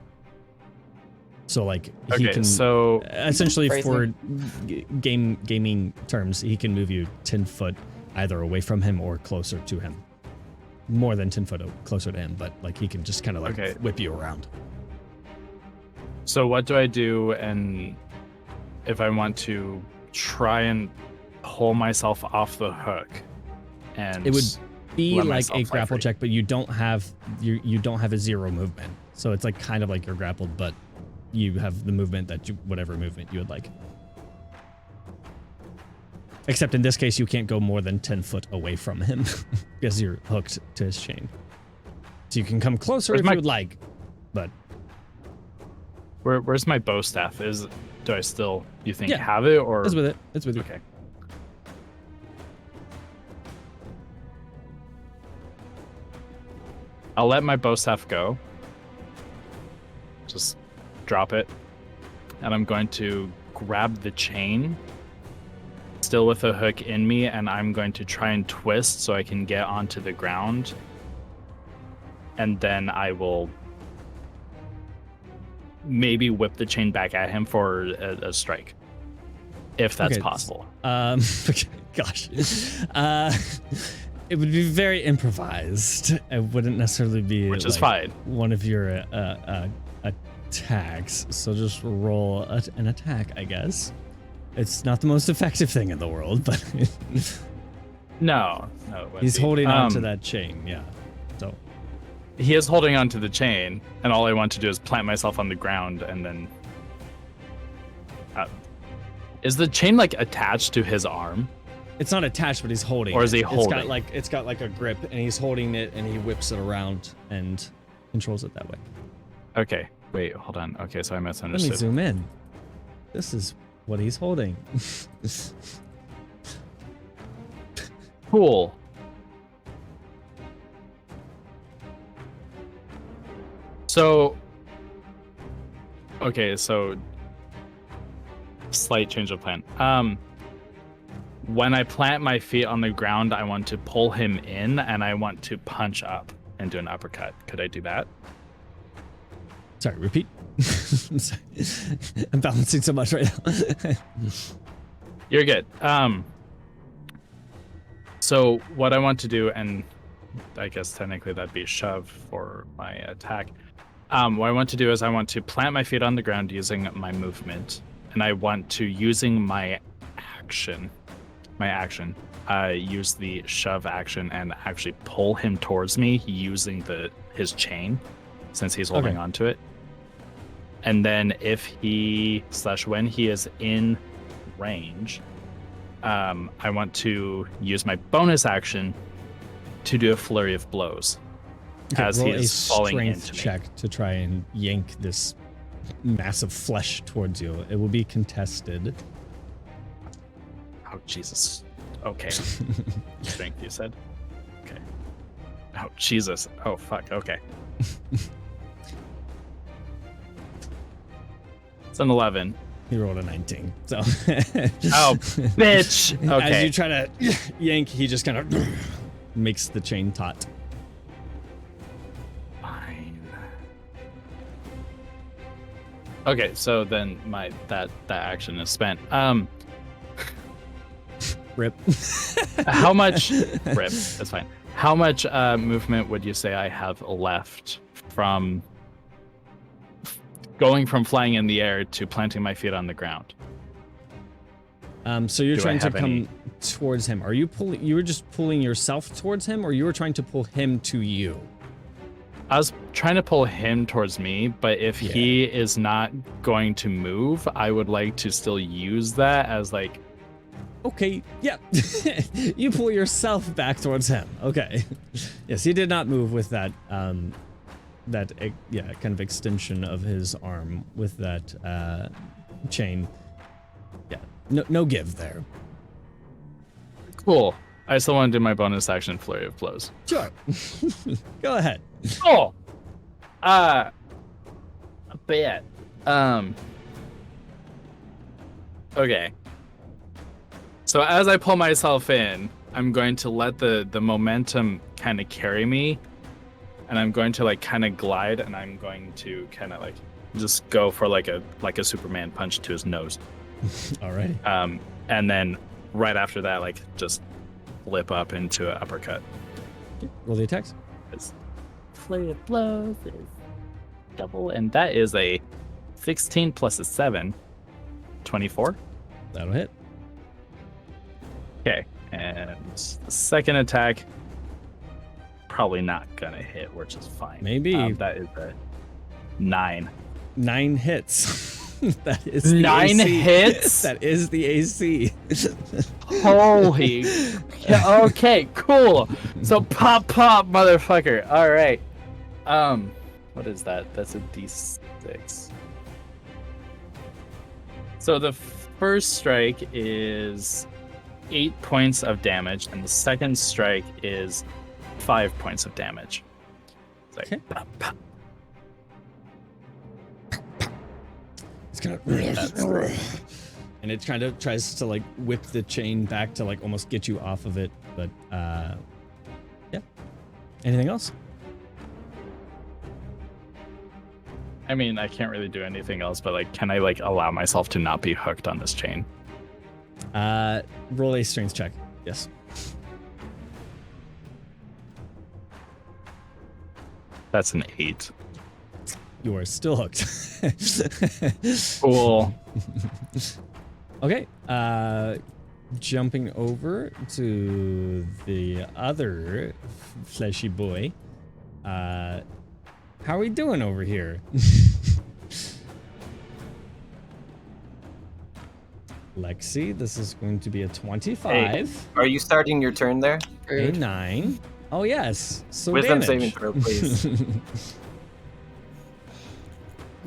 So, like, he Okay, can so essentially, for Phrasing. gaming terms, he can move you 10 foot either away from him or closer to him. More than 10 foot closer to him, but like he can just kind of like Okay. whip you around. So what do I do, and if I want to try and pull myself off the hook? And It would be let like myself a fly grapple free. check, but you don't have you don't have a 0 movement. So it's like kind of like you're grappled, but you have the movement that you whatever movement you would like. Except in this case, you can't go more than 10 foot away from him because you're hooked to his chain. So you can come closer Where's if my- you would like, but where's my bow staff? Do I still, you think, Yeah. have it, or it's with it. It's with you. okay? I'll let my bow staff go. Just drop it, and I'm going to grab the chain, still with a hook in me, and I'm going to try and twist so I can get onto the ground, and then I will maybe whip the chain back at him for a strike, if that's Okay, possible. Gosh. It would be very improvised. It wouldn't necessarily be Which is like, fine. one of your attacks. So just roll an attack, I guess. It's not the most effective thing in the world, but No, it wouldn't he's be. holding on to that chain. Yeah. So He is holding onto the chain, and all I want to do is plant myself on the ground, and then. Is the chain like attached to his arm? it's not attached, but he's holding. Or is he it. holding? It's got like a grip, and he's holding it, and he whips it around and controls it that way. Okay, wait, hold on. Okay, so I Let me misunderstood. zoom in. This is what he's holding. Cool. So, okay, so slight change of plan. When I plant my feet on the ground, I want to pull him in, and I want to punch up and do an uppercut. Could I do that? Sorry, repeat. I'm sorry. I'm balancing so much right now. You're good. So what I want to do, and I guess technically that'd be shove for my attack. What I want to do is I want to plant my feet on the ground using my movement, and I want to, using my action, use the shove action and actually pull him towards me using his chain, since he's holding Okay. onto it. And then if when he is in range, I want to use my bonus action to do a flurry of blows as he roll is a falling strength into me. check to try and yank this massive flesh towards you. It will be contested. Oh, Jesus. Okay. Strength, you said? Okay. Oh, Jesus. Oh, fuck. Okay. It's an 11. He rolled a 19. So Oh, bitch. as Okay. you try to yank, he just kind of makes the chain taut. Fine. Okay, so then that action is spent. Rip. How much rip? That's fine. How much movement would you say I have left from going from flying in the air to planting my feet on the ground? So you're Do I trying to have come any- towards him. Are you pulling? You were just pulling yourself towards him, or you were trying to pull him to you? I was trying to pull him towards me, but if Yeah. he is not going to move, I would like to still use that as like, Okay, yeah. You pull yourself back towards him. Okay. Yes, he did not move with that kind of extension of his arm with that chain. Yeah. No give there. cool. I still want to do my bonus action flurry of blows. Sure. Go ahead. Oh, a bit. Okay. So as I pull myself in, I'm going to let the momentum kind of carry me, and I'm going to like kind of glide, and I'm going to kind of like just go for like a Superman punch to his nose. Alrighty. And then right after that, like just flip up into an uppercut. Roll the attacks. It's flurry of blows is double, and that is a 16 plus a 7, 24. That'll hit. Okay, and the second attack probably not gonna hit, which is fine. Maybe. That is a 9. 9 hits. That is the 9 AC. hits? That is the AC. Holy. Okay, cool. So pop, motherfucker. All right. What is that? That's a D6. So the first strike is 8 points of damage, and the second strike is 5 points of damage. It's like, Okay. pop, pop. It's kind of, and it kind of tries to like whip the chain back to like almost get you off of it. But yeah. Anything else? I mean, I can't really do anything else, but like, can I like allow myself to not be hooked on this chain? Roll a strength check. Yes. That's an 8. You are still hooked. Cool. Okay. Jumping over to the other fleshy boy. How are we doing over here? Lexi, this is going to be a 25. Hey, are you starting your turn there? A 9. Oh, yes. So Wisdom damage. saving throw, please.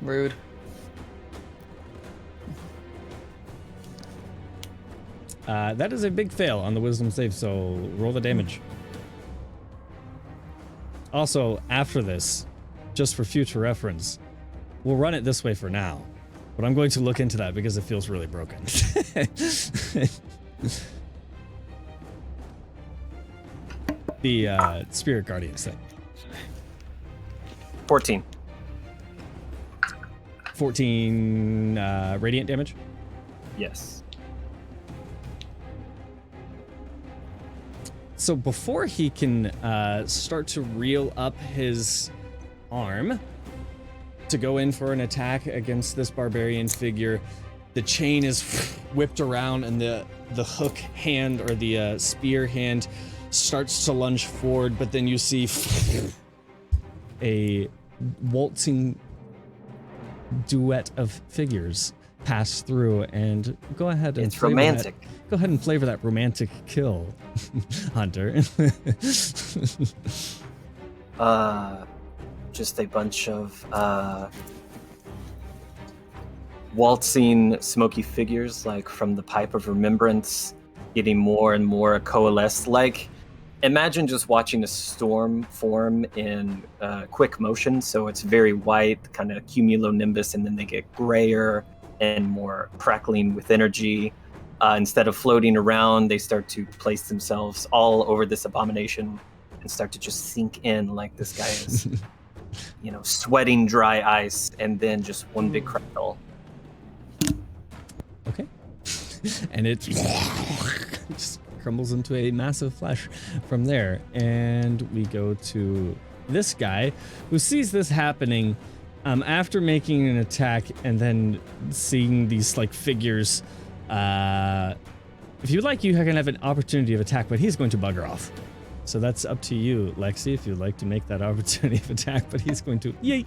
Rude. That is a big fail on the wisdom save, so roll the damage. Also, after this, just for future reference, we'll run it this way for now. But I'm going to look into that because it feels really broken. The Spirit Guardians thing. 14. 14 radiant damage. Yes. So before he can start to reel up his arm to go in for an attack against this barbarian figure, the chain is whipped around and the hook hand or the spear hand starts to lunge forward, but then you see a waltzing duet of figures pass through, and go ahead and It's romantic. Go ahead and flavor that romantic kill, Hunter. Just a bunch of waltzing smoky figures, like from the Pipe of Remembrance, getting more and more coalesced. Like, imagine just watching a storm form in quick motion. So it's very white, kind of cumulonimbus, and then they get grayer and more crackling with energy. Instead of floating around, they start to place themselves all over this abomination and start to just sink in like this guy is, sweating dry ice, and then just one big crackle. Okay. And it just crumbles into a massive flash from there. And we go to this guy who sees this happening after making an attack and then seeing these like figures. If you'd like, you can have an opportunity of attack, but he's going to bugger off. So that's up to you, Lexi, if you'd like to make that opportunity of attack, but he's going to yay.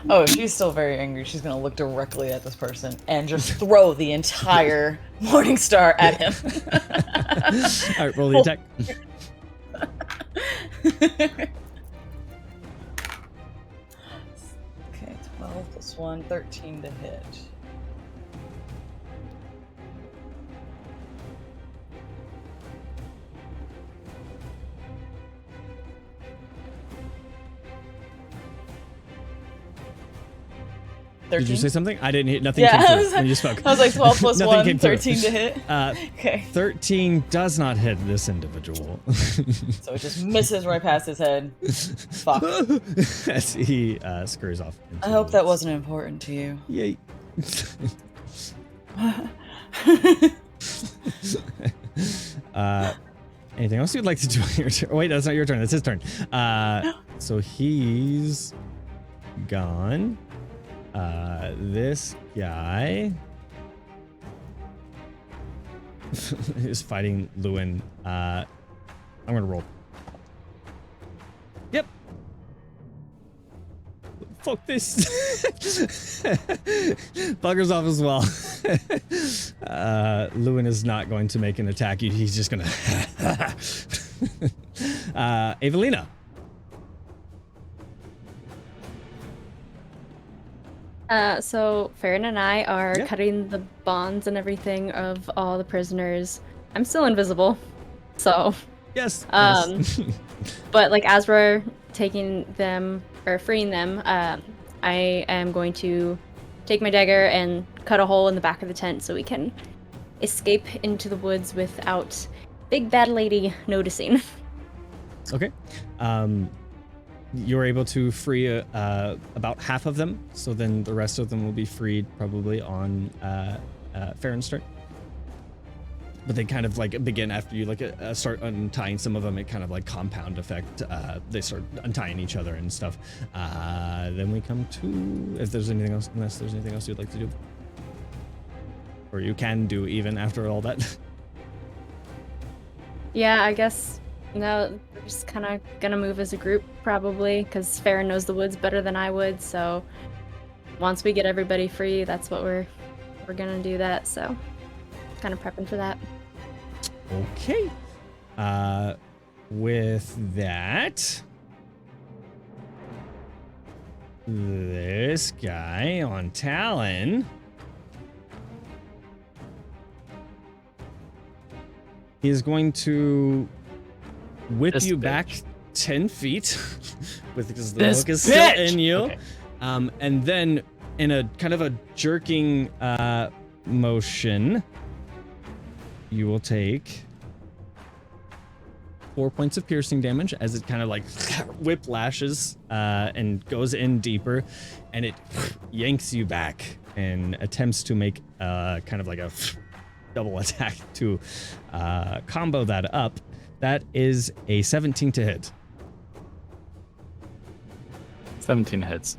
Oh, she's still very angry. She's gonna look directly at this person and just throw the entire Morning Star at him. All right, roll the attack. Okay, 12 plus 1, 13 to hit. 13. Did you say something? I didn't hear. Nothing Yeah, came I through was, when you spoke. I was like 12 plus Nothing 1, came through. 13 to hit. Okay. 13 does not hit this individual. So it just misses right past his head. Fuck. As he scurries off. I hope that wasn't important to you. Yay. Anything else you'd like to do on your turn? Oh, wait, that's not your turn. That's his turn. So he's gone. This guy is fighting Lewin. I'm gonna roll. Yep. Fuck this. Buggers off as well. Lewin is not going to make an attack. He's just gonna. Evelina. So Farron and I are cutting the bonds and everything of all the prisoners. I'm still invisible, so Yes. but like as we're taking them or freeing them, I am going to take my dagger and cut a hole in the back of the tent so we can escape into the woods without Big Bad Lady noticing. Okay. You're able to free about half of them, so then the rest of them will be freed probably on Farron's turn. But they kind of like begin after you start untying some of them. It kind of like compound effect. They start untying each other and stuff. Then we come to if there's anything else, unless there's anything else you'd like to do, or you can do even after all that. Yeah, I guess no, we're just kind of gonna move as a group probably, because Farron knows the woods better than I would. So once we get everybody free, that's what we're gonna do that. So kind of prepping for that. Okay. With that, this guy on Talon. He is going to whip This you bitch. back 10 feet because the This hook is still bitch! in you. Okay. And then in a kind of a jerking motion, you will take 4 points of piercing damage as it kind of like whiplashes and goes in deeper, and it yanks you back and attempts to make kind of like a double attack to combo that up. That is a 17 to hit. 17 hits.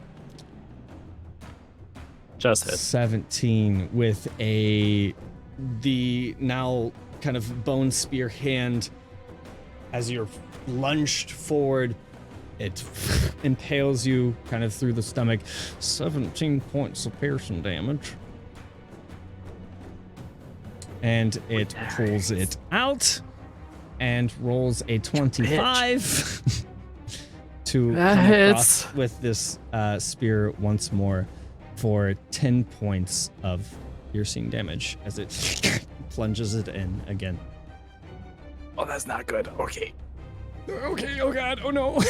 Just hit. 17 with the now kind of bone spear hand. As you're lunged forward, it impales you kind of through the stomach. 17 points of piercing damage. And it pulls it out and rolls a 25 to That come hits. across with this spear once more for 10 points of piercing damage as it plunges it in again. Oh, that's not good. Okay. Okay, oh god, oh no.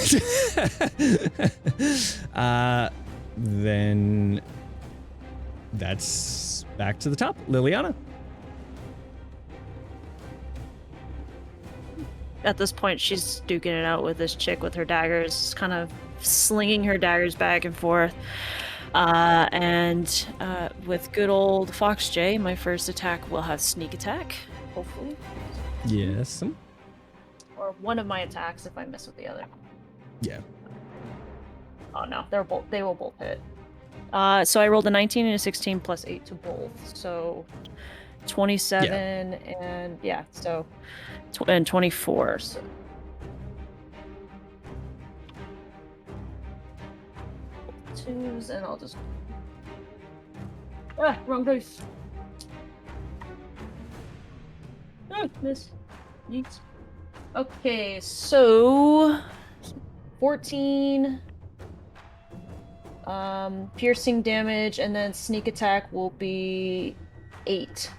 Then that's back to the top. Liliana. At this point, she's duking it out with this chick with her daggers, kind of slinging her daggers back and forth. And with good old Fox J, my first attack will have sneak attack, hopefully. Yes. Or one of my attacks if I miss with the other. Yeah. Oh no, they will both hit. So I rolled a 19 and a 16 plus 8 to both. So 27 and yeah, so and 24. So. Twos, and I'll just wrong dice. Miss. Yeets. Okay, so 14 piercing damage, and then sneak attack will be 8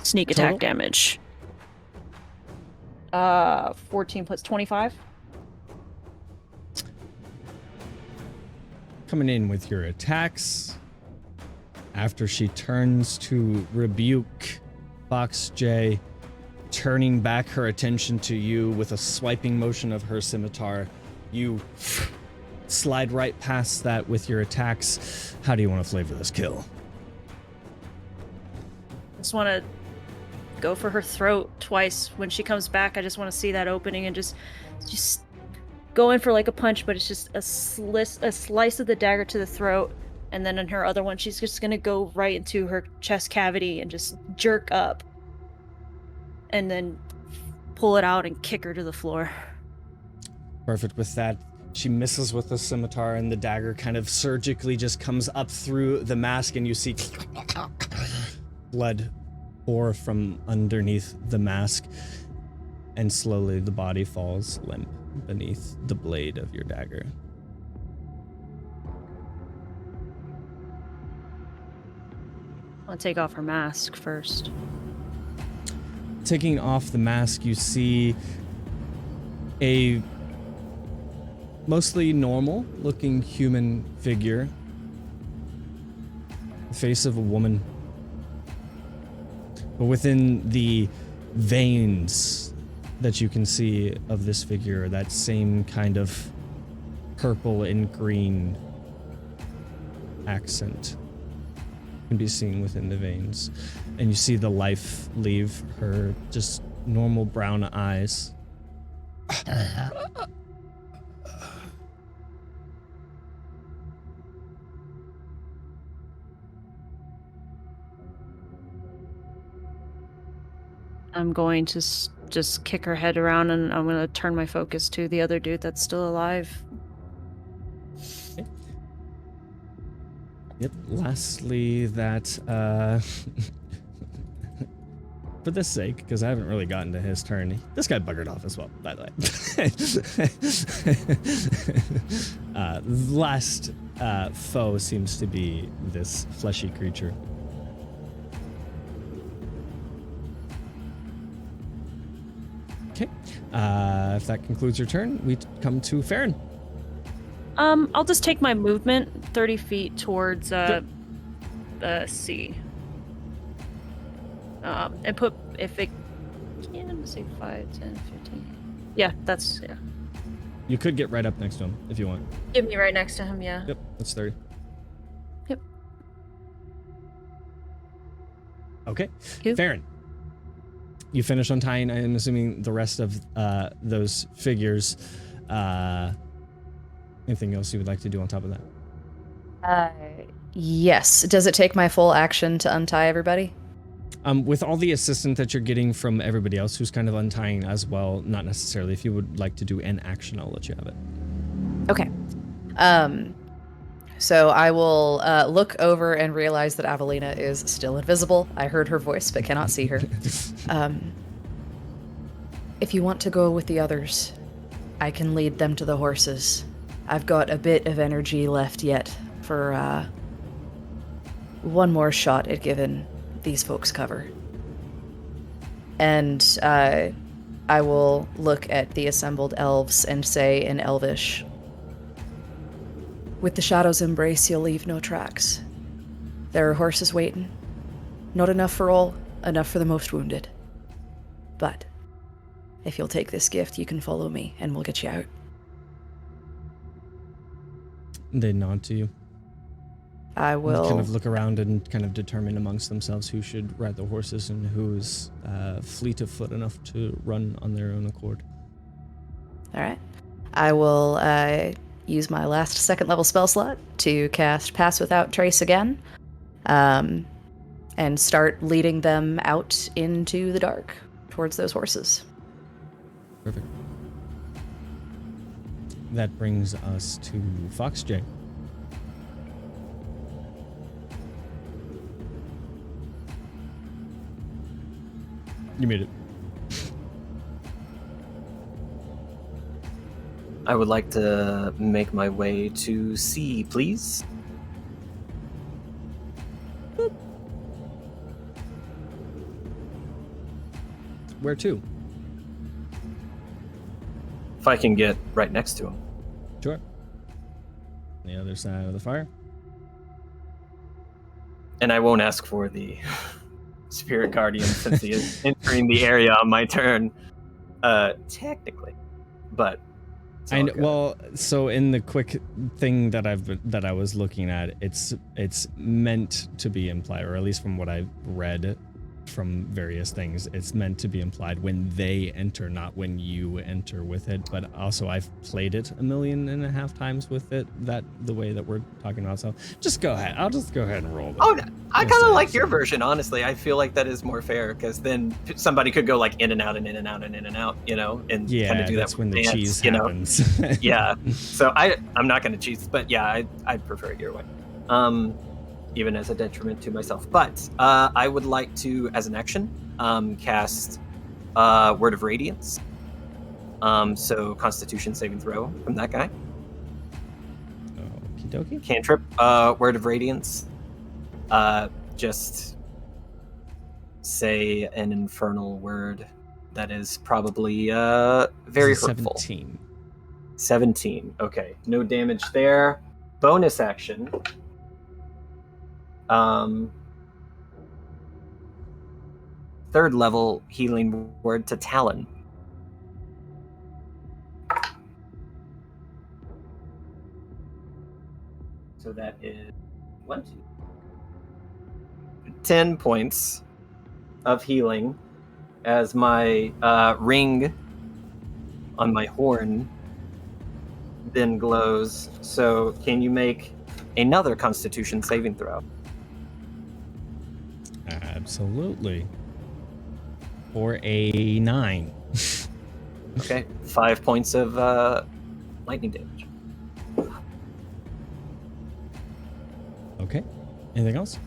sneak attack Total? damage. 14 plus 25. Coming in with your attacks. after she turns to rebuke Fox J, turning back her attention to you with a swiping motion of her scimitar, you slide right past that with your attacks. How do you want to flavor this kill? Just want to go for her throat twice. When she comes back, I just want to see that opening and just go in for like a punch, but it's just a slice of the dagger to the throat. And then in her other one, she's just going to go right into her chest cavity and just jerk up. And then pull it out and kick her to the floor. Perfect. With that, she misses with the scimitar, and the dagger kind of surgically just comes up through the mask, and you see blood pour from underneath the mask, and slowly the body falls limp beneath the blade of your dagger. I'll take off her mask first. Taking off the mask, you see a mostly normal looking human figure. The face of a woman. But within the veins that you can see of this figure, that same kind of purple and green accent can be seen within the veins. And you see the life leave her just normal brown eyes. I'm going to just kick her head around, and I'm going to turn my focus to the other dude that's still alive. Okay. Yep. Lastly, that for this sake, because I haven't really gotten to his turn, this guy buggered off as well, by the way. Last foe seems to be this fleshy creature. Okay. If that concludes your turn, we come to Farron. I'll just take my movement 30 feet towards the sea. And put, if it can, say 5, 10, 15. Yeah, that's, yeah. You could get right up next to him if you want. Give me right next to him, yeah. Yep, that's 30. Yep. Okay. Cool. Farron. You finish untying, I'm assuming, the rest of those figures. Anything else you would like to do on top of that? Yes. Does it take my full action to untie everybody? With all the assistance that you're getting from everybody else who's kind of untying as well, not necessarily. If you would like to do an action, I'll let you have it. Okay. So I will look over and realize that Avelina is still invisible. I heard her voice but cannot see her. If you want to go with the others, I can lead them to the horses. I've got a bit of energy left yet for one more shot at giving these folks cover. And I will look at the assembled elves and say in Elvish, "With the Shadow's embrace, you'll leave no tracks. There are horses waiting. Not enough for all, enough for the most wounded. But if you'll take this gift, you can follow me, and we'll get you out." They nod to you. I will kind of look around and kind of determine amongst themselves who should ride the horses and who's fleet of foot enough to run on their own accord. All right. I will use my last second level spell slot to cast Pass Without Trace again, and start leading them out into the dark towards those horses. Perfect. That brings us to Fox J. You made it. I would like to make my way to C, please. Where to? If I can get right next to him. Sure. The other side of the fire. and I won't ask for the spirit guardian since he is entering the area on my turn, technically, but it's all good. Well, so in the quick thing that I was looking at, it's meant to be implied, or at least from what I've read from various things, it's meant to be implied when they enter, not when you enter with it. But also, I've played it 1.5 million times with it, that the way that we're talking about. So just go ahead. I'll just go ahead and roll. Oh, I kind of like your version, honestly. I feel like that is more fair because then somebody could go like in and out and in and out and in and out, you know, and kind of do that's that when the dance, cheese you know? happens. Yeah. So I'm not going to cheese, but yeah, I'd prefer it your way. Even as a detriment to myself. But I would like to, as an action, cast Word of Radiance. So Constitution saving throw from that guy. Okie dokie. Cantrip, Word of Radiance. Just say an infernal word that is probably very hurtful. 17. Okay, no damage there. Bonus action. Third level healing word to Talon. So that is 10 points of healing as my ring on my horn then glows. So can you make another Constitution saving throw? Absolutely. For a 9. Okay, 5 points of lightning damage. Okay. Anything else?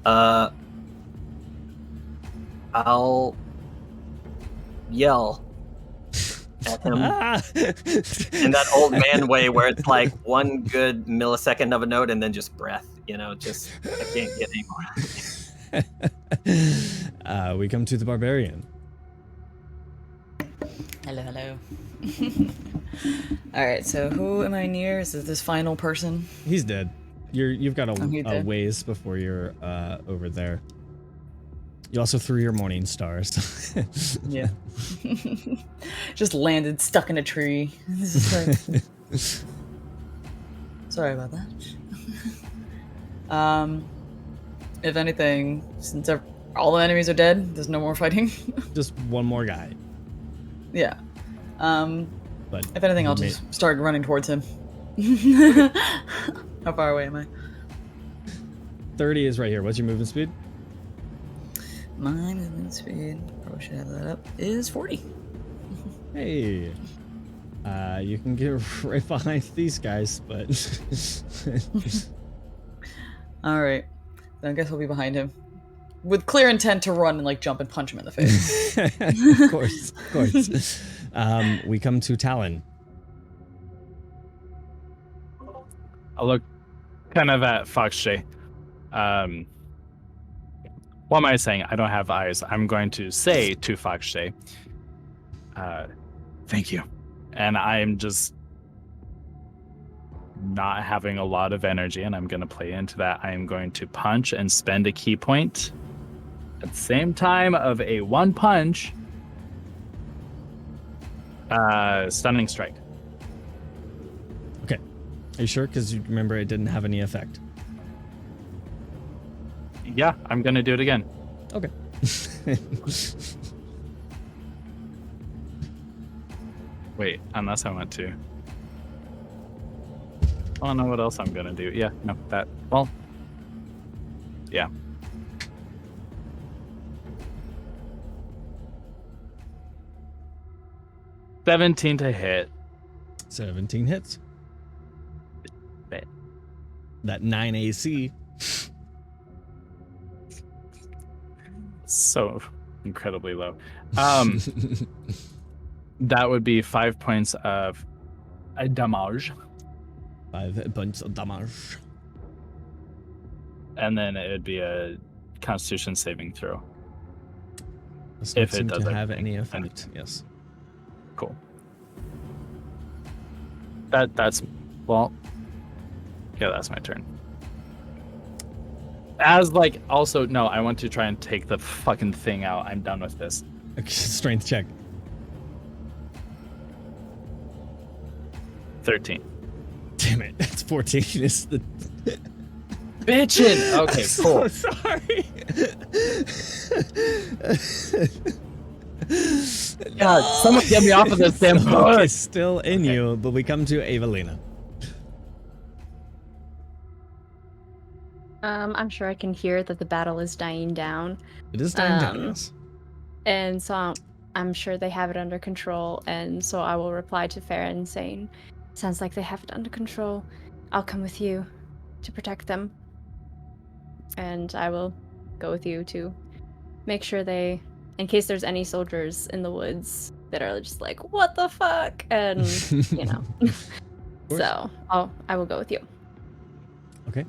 I'll yell at him in that old man way where it's like one good millisecond of a note and then just breath, you know, just I can't get any more. We come to the barbarian. Hello. All right, so who am I near? Is it this final person? He's dead. You've got he a dead? ways before you're over there. You also threw your morning stars. Yeah. Just landed stuck in a tree. This is like... Sorry about that. If anything, since all the enemies are dead, there's no more fighting. Just one more guy. Yeah. But if anything, I'll just start running towards him. How far away am I? 30 is right here. What's your movement speed? My movement speed, probably should have that up, is 40. Hey. You can get right behind these guys, but... Alright. Then I guess I'll be behind him. With clear intent to run and like jump and punch him in the face. Of course. We come to Talon. I'll look kind of at Fox J. What am I saying? I don't have eyes. I'm going to say to Fox J, thank you. And I'm just not having a lot of energy, and I'm going to play into that. I am going to punch and spend a key point at the same time of a one punch stunning strike. Okay. Are you sure? Because you remember it didn't have any effect. Yeah, I'm going to do it again. Okay. Wait, unless I want to. I don't know what else I'm going to do. Yeah, no, that, well, yeah. $17 to hit. 17 hits. Bet. That 9 AC. So incredibly low. That would be 5 points of damage. 5 points of damage. And then it would be a Constitution saving throw. Does If not seem it doesn't to have any effect. Yes. Cool. That's well. Yeah, that's my turn. as like also no, I want to try and take the fucking thing out. I'm done with this. Strength check. 13. Damn it, that's 14. Is the Bitchin'. Okay, cool. So sorry. God, someone get me off of this damn boat. It's still in you, but we come to Evelina. I'm sure I can hear that the battle is dying down. It is dying down, yes. And so I'm sure they have it under control. And so I will reply to Farron saying, sounds like they have it under control. I'll come with you to protect them. And I will go with you to make sure they, in case there's any soldiers in the woods that are just like, what the fuck? And, you know. So I will go with you. Okay.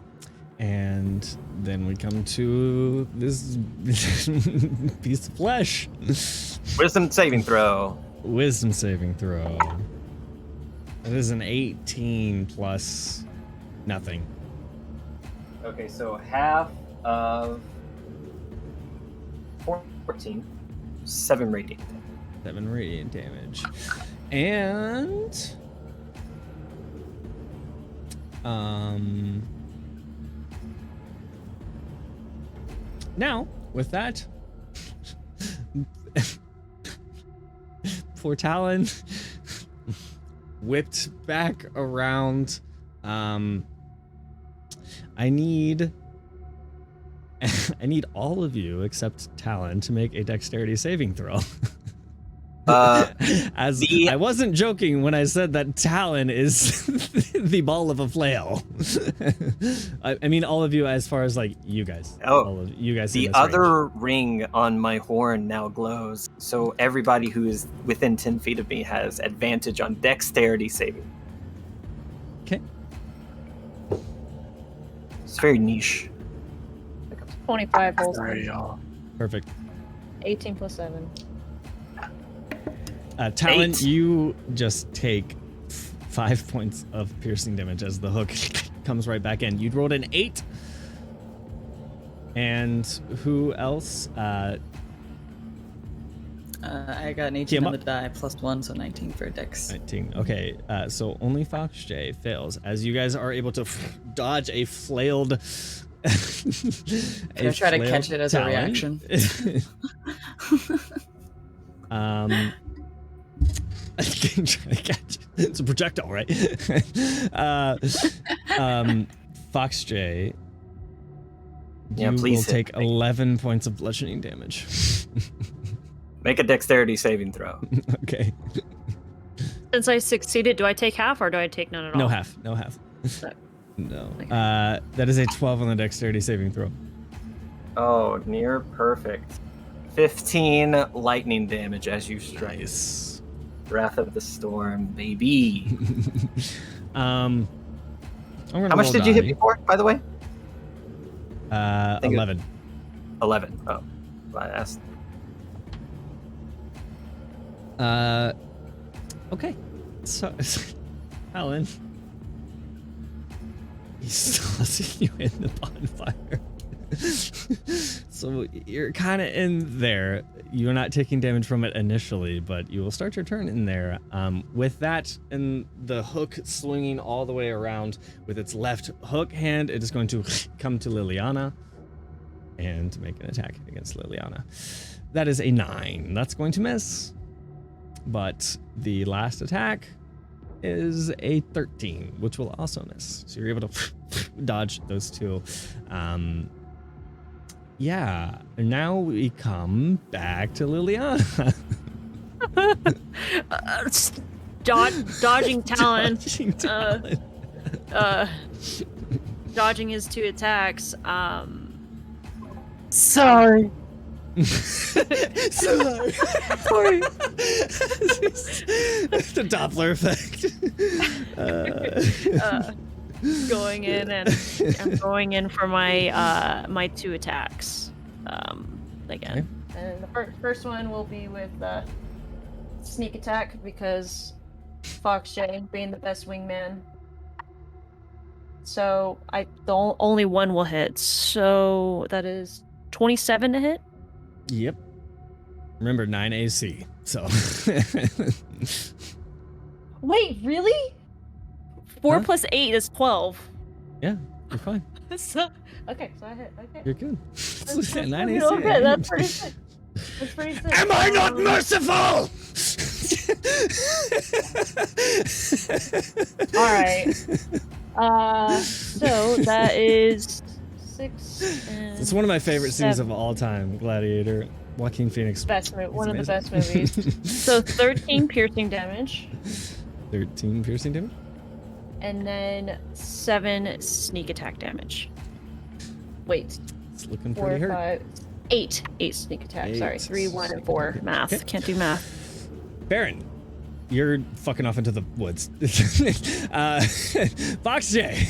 And then we come to this piece of flesh. Wisdom saving throw. Wisdom saving throw. That is an 18 plus nothing. Okay, so half of 14, 7 radiant. 7 radiant damage. And now, with that, poor Talon whipped back around. I need all of you except Talon to make a dexterity saving throw. I wasn't joking when I said that Talon is the ball of a flail. I mean all of you as far as like you guys. Oh, all of you guys. The in this other range. ring on my horn now glows, so everybody who is within 10 feet of me has advantage on dexterity saving. Okay. It's very niche. 25 rolls. Perfect. 18 plus 7. Talon, 8. you just take 5 points of piercing damage as the hook comes right back in. You rolled an 8. And who else? I got an 18 on the die, plus 1, so 19 for dex. 19. Okay, so only Fox J fails as you guys are able to dodge a flailed. I try to catch it as Talon. a reaction. I can try to catch it. It's a projectile, right? Fox J, Yeah, you please will hit take me. 11 points of bludgeoning damage. Make a dexterity saving throw. Okay. Since I succeeded, do I take half or do I take none at all? No half. No half. No. No. That is a 12 on the dexterity saving throw. Oh, near perfect. 15 lightning damage as you strike. Nice. Wrath of the Storm, baby. I'm gonna How much roll did you hit die. before, by the way? 11. 11. Oh, I asked. Okay. So, Alan, he's tossing you in the bonfire. So you're kind of in there. You're not taking damage from it initially, but you will start your turn in there. With that and the hook swinging all the way around with its left hook hand, it is going to come to Liliana and make an attack against Liliana. That is a 9. That's going to miss. But the last attack is a 13, which will also miss. So you're able to dodge those two. Yeah, now we come back to Liliana. Dodging Talon. Dodging Talon. Dodging his 2 attacks. Sorry. Sorry. The Doppler effect. Going in and I'm going in for my my 2 attacks again. Okay. And the first one will be with sneak attack because Fox J being the best wingman. So only one will hit. So that is 27 to hit. Yep. Remember 9 AC. So. Wait, really? 4 Huh? plus 8 is 12. Yeah, you're fine. Okay, so I hit. Okay. You're good. That's 9 pretty AC. okay, that's pretty sick. That's pretty sick. Am I not merciful? All right. So that is 6 and It's one of my favorite scenes 7. of all time, Gladiator. Joaquin Phoenix. One of the best amazing. movies. So 13 piercing damage, 13 piercing damage? and then 7 sneak attack damage. Wait, It's looking 4, pretty hurt. 5, 8. 8 sneak attack. Sorry, 8 3, 1, and sneak 4. attack. Math. Okay. Can't do math. Baron, you're fucking off into the woods. Fox J.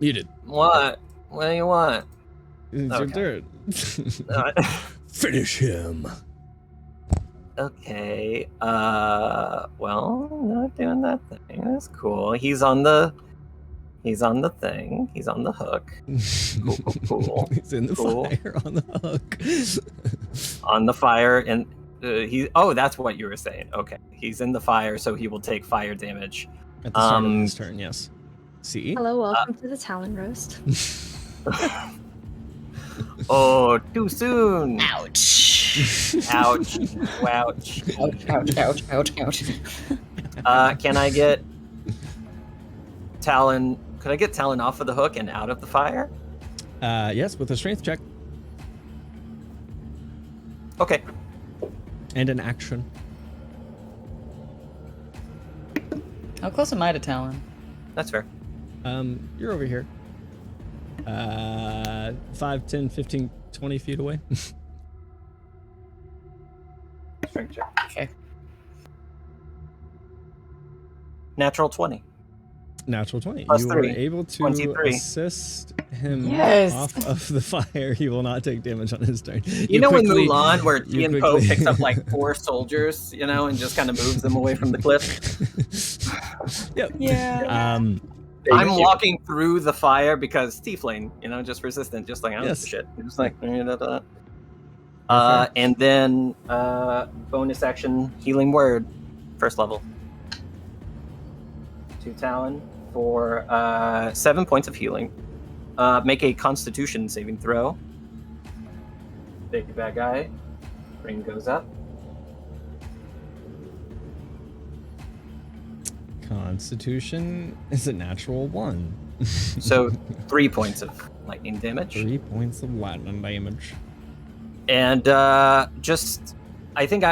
Muted. What? What do you want? It's your Okay. turn. Finish him. Okay. Well, not doing that thing. That's cool. He's on the thing. He's on the hook. Cool. He's in the Cool. fire on the hook. On the fire, and he. Oh, that's what you were saying. Okay. He's in the fire, so he will take fire damage. At the start of his turn, yes. See? Hello, welcome to the Talon Roast. Oh, too soon. Ouch. Ouch. Ouch. Ouch. Can I get Talon? Could I get Talon off of the hook and out of the fire? Yes, with a strength check Okay. and an action. How close am I to Talon? That's fair. You're over here. 5, 10, 15, 20 feet away. Okay. Natural 20. Natural 20. Plus You 3. are able to 23. assist him Yes. off of the fire. He will not take damage on his turn. You know quickly- in Mulan where you Tian Po quickly- picks up like 4 soldiers, and just kind of moves them away from the cliff? Yep. Yeah. I'm walking through the fire because Tiefling, just resistant, just like I don't Yes. give a shit. I'm just like, and then bonus action healing word, first level. To Talon for 7 points of healing. Make a Constitution saving throw. Big bad guy. Ring goes up. Constitution is a natural 1. So 3 points of lightning damage. 3 points of lightning damage. And I think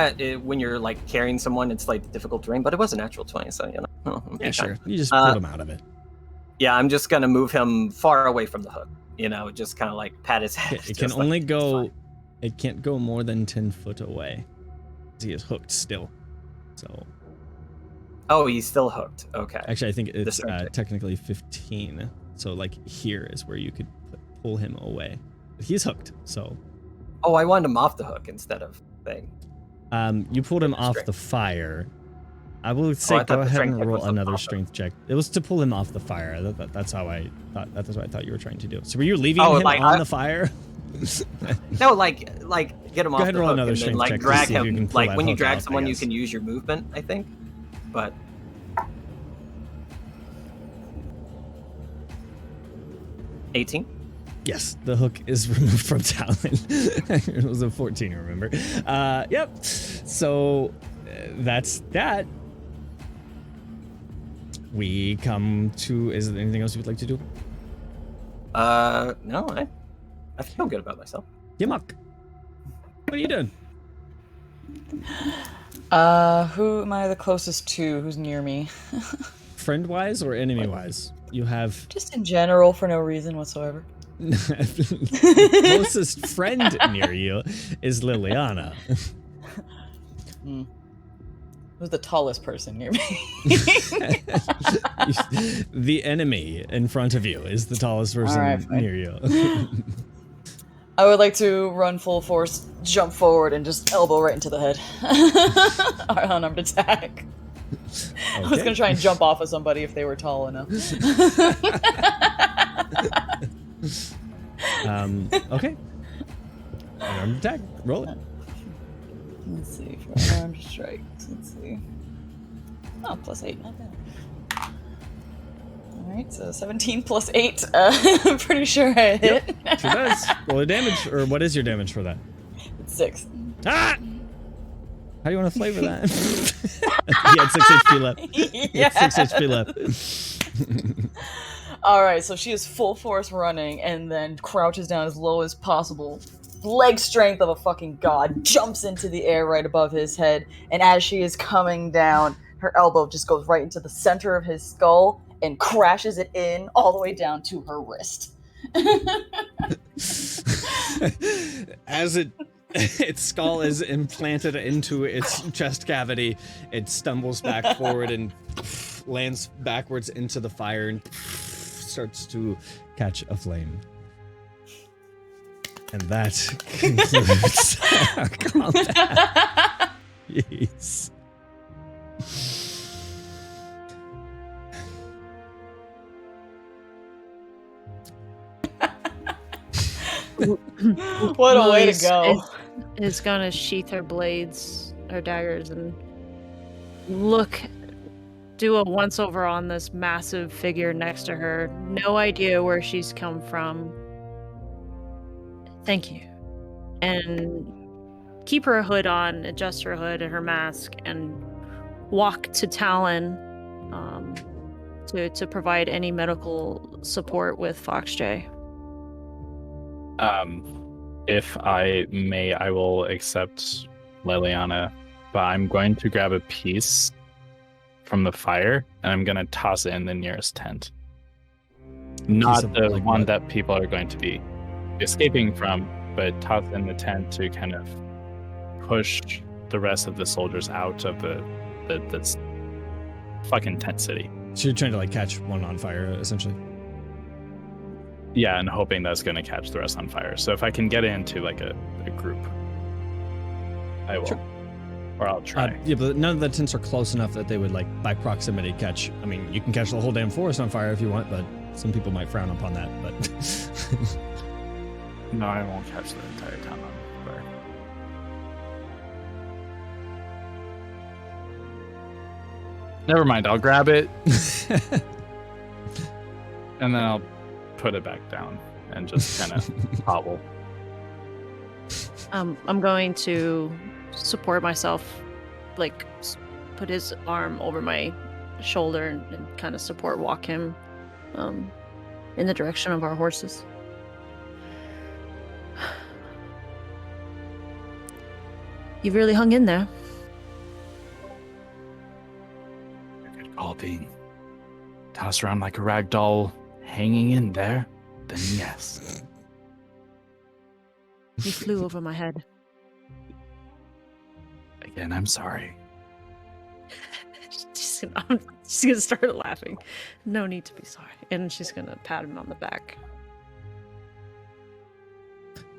when you're like carrying someone, it's like difficult terrain, but it was a natural 20, so it'll be Yeah, fine. sure. You just pulled him out of it. Yeah, I'm just gonna move him far away from the hook. Just kind of like pat his head. It can just like, only "It's go. fine." It can't go more than 10 foot away. He is hooked still. So Oh, he's still hooked. Okay. actually, I think it's strength check. technically 15. So like here is where you could pull him away. But he's hooked. So Oh, I wanted him off the hook instead of thing. you pulled him off Strength. the fire. I will say I thought go the ahead strength and check roll was the another off strength check. It was to pull him off the fire. That's how I thought. That's what I thought you were trying to do. So were you leaving Oh, him like, on I- the fire? No, like get him off ahead and the roll hook another and then strength check like to drag see if you can him. pull Like that when you hook drag off, I someone, you guess. can use your movement, I think. But 18. Yes, the hook is removed from Talon. It was a 14, remember? Yep. So that's that. We come to. Is there anything else you would like to do? No, I feel good about myself. Yamuk, what are you doing? Who am I the closest to? Who's near me? Friend wise or enemy wise? You have Just in general, for no reason whatsoever. closest friend near you is Liliana. Who's the tallest person near me? The enemy in front of you is the tallest person Alright, fine. near you. I would like to run full force, jump forward, and just elbow right into the head. Our unarmed attack. I was gonna try and jump off of somebody if they were tall enough. Okay. Unarmed attack. Roll it. Let's see, for unarmed strikes. Let's see. Oh, +8, not bad. Alright, so 17 plus 8. I'm pretty sure I hit. Sure does. Roll a damage, or what is your damage for that? It's 6. Ah! How do you want to flavor that? He had 6 HP left. He had 6 HP left. Alright, so she is full force running and then crouches down as low as possible. Leg strength of a fucking god, jumps into the air right above his head, and as she is coming down, her elbow just goes right into the center of his skull and crashes it in all the way down to her wrist. As its skull is implanted into its chest cavity, it stumbles back forward and lands backwards into the fire and starts to catch a flame. And that concludes our combat. Jeez. What a way to go. Is gonna sheath her blades, her daggers, and do a once over on this massive figure next to her. No idea where she's come from. Thank you. And keep her hood on, adjust her hood and her mask, and walk to Talon to provide any medical support with Fox J. If I may, I will accept Liliana, but I'm going to grab a piece from the fire and I'm going to toss it in the nearest tent. Not the one that people are going to be escaping from, but toss in the tent to kind of push the rest of the soldiers out of this fucking tent city. So you're trying to like catch one on fire, essentially. Yeah, and hoping that's going to catch the rest on fire. So if I can get into like a group, I will. Sure. Or I'll try. Yeah, but none of the tents are close enough that they would like by proximity catch. I mean, you can catch the whole damn forest on fire if you want, but some people might frown upon that. But no, I won't catch the entire town on fire. Never mind, I'll grab it. And then I'll put it back down and just kind of hobble. I'm going to support myself, like put his arm over my shoulder and kind of support walk him in the direction of our horses. You've really hung in there. A good call, being tossed around like a rag doll, hanging in there, then yes. You flew over my head. Again, I'm sorry. I'm just gonna start laughing. No need to be sorry. And she's gonna pat him on the back.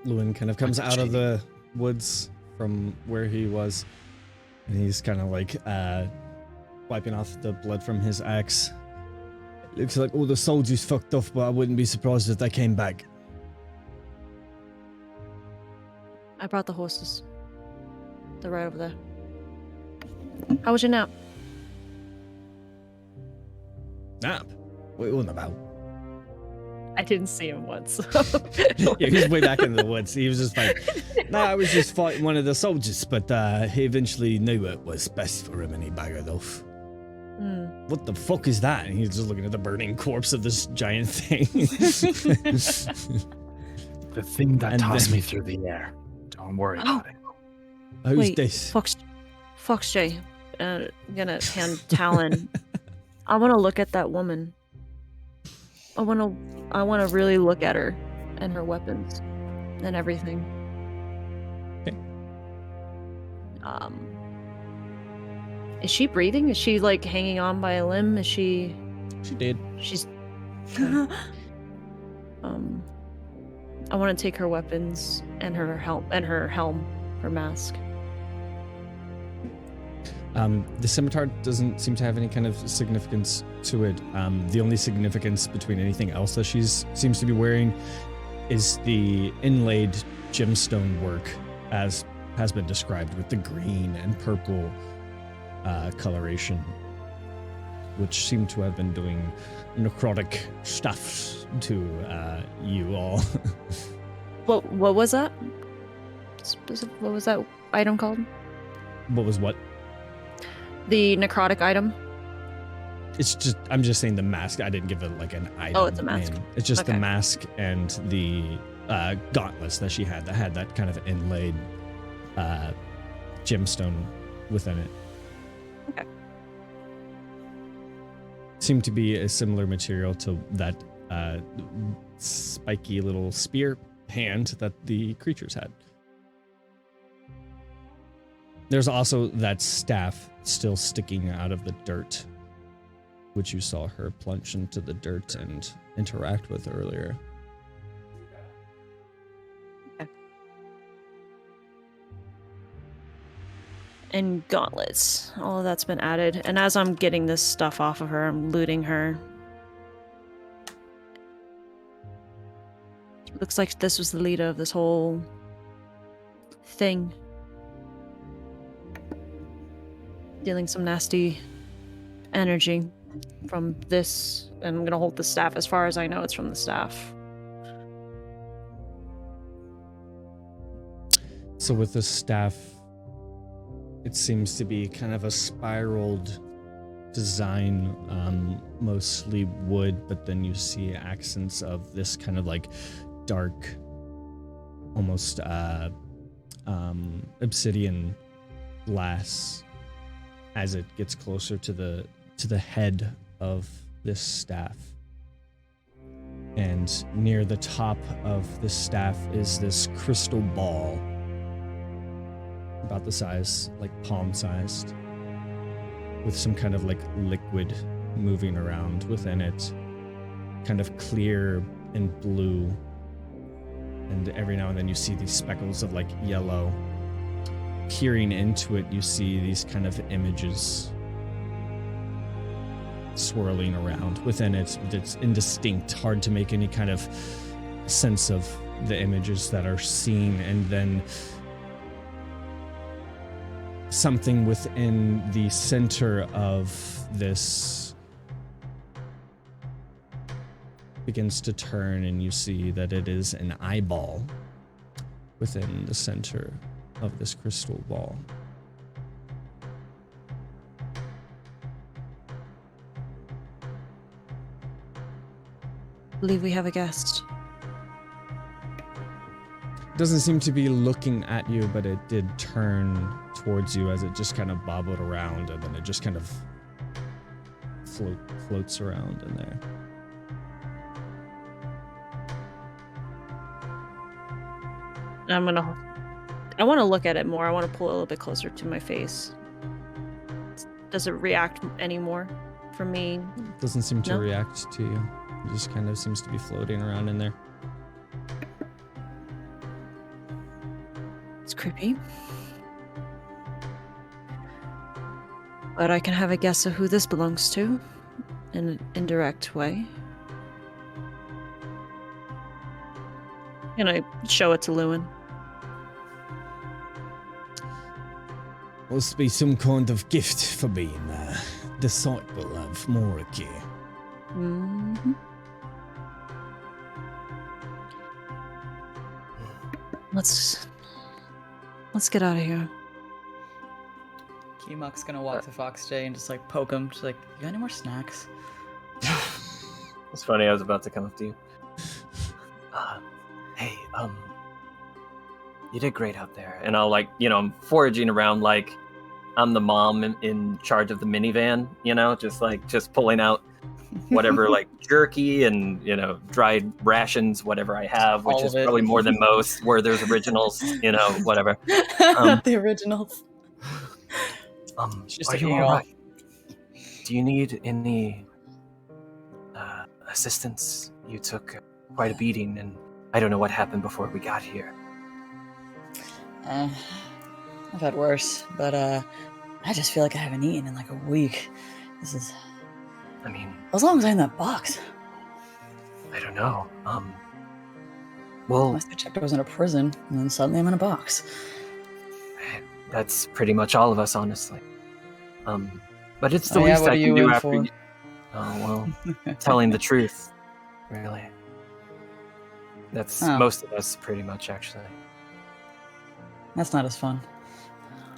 Lewin kind of comes out of the woods from where he was, and he's kind of like wiping off the blood from his axe. Looks like all the soldiers fucked off, but I wouldn't be surprised if they came back. I brought the horses. They're right over there. How was your nap? Nap? What are you on about? I didn't see him once. Yeah, he was way back in the woods. He was just like, nah, I was just fighting one of the soldiers, but he eventually knew it was best for him and he baggered off. What the fuck is that? And he's just looking at the burning corpse of this giant thing. The thing that tossed me through the air. Don't worry about it. Who's this? Fox J. I'm gonna hand Talon. I want to look at that woman. I want to really look at her and her weapons and everything. Okay. Is she breathing? Is she like hanging on by a limb? Is she? She did. She's. Okay. I want to take her weapons and her helm, her mask. The scimitar doesn't seem to have any kind of significance to it. The only significance between anything else that she's seems to be wearing is the inlaid gemstone work, as has been described, with the green and purple coloration, which seem to have been doing necrotic stuff to you all. What was that? What was that item called? What was what? The necrotic item. It's just, I'm just saying the mask. I didn't give it like an item. Oh, it's a mask. name. It's just the Okay. mask and the gauntlets that she had that had that kind of inlaid gemstone within it. Okay. Seemed to be a similar material to that spiky little spear hand that the creatures had. There's also that staff still sticking out of the dirt, which you saw her plunge into the dirt and interact with earlier. And gauntlets. All of that's been added. And as I'm getting this stuff off of her, I'm looting her. Looks like this was the leader of this whole thing. Dealing some nasty energy from this. And I'm gonna hold the staff. As far as I know, it's from the staff. So with the staff, it seems to be kind of a spiraled design, mostly wood, but then you see accents of this kind of like dark, almost obsidian glass as it gets closer to the head of this staff. And near the top of this staff is this crystal ball, about the size, like palm-sized, with some kind of like liquid moving around within it, kind of clear and blue. And every now and then you see these speckles of like yellow. Peering into it, you see these kind of images swirling around within it. It's indistinct, hard to make any kind of sense of the images that are seen. And then something within the center of this begins to turn, and you see that it is an eyeball within the center of this crystal ball. I believe we have a guest. Doesn't seem to be looking at you, but it did turn towards you as it just kind of bobbled around, and then it just kind of floats around in there. I want to look at it more. I want to pull it a little bit closer to my face. Does it react anymore from me? Doesn't seem to No? react to you. It just kind of seems to be floating around in there. It's creepy. But I can have a guess of who this belongs to in an indirect way. And I show it to Lewin. Must be some kind of gift for being a disciple of Moriki. Mm-hmm. Let's get out of here. Kimok's gonna walk to Fox J and just like poke him. She's like, "You got any more snacks?" It's funny, I was about to come up to you. Hey, you did great out there. And I'll like, I'm foraging around like I'm the mom in charge of the minivan, just pulling out whatever like jerky and, dried rations, whatever I have, which All is of it. probably more than most, Werther's originals, whatever. The originals. She's Are taking you it all all. right? Do you need any assistance? You took quite a beating, and I don't know what happened before we got here. I've had worse, but I just feel like I haven't eaten in like a week. This is I mean, as long as I'm in that box. I don't know. Well, Last I checked, I was in a prison, and then suddenly I'm in a box. that's pretty much all of us, honestly. But it's the Oh, yeah, least what I are can you do in after. for? Oh well, telling the truth, really. That's Oh. most of us, pretty much, actually. That's not as fun.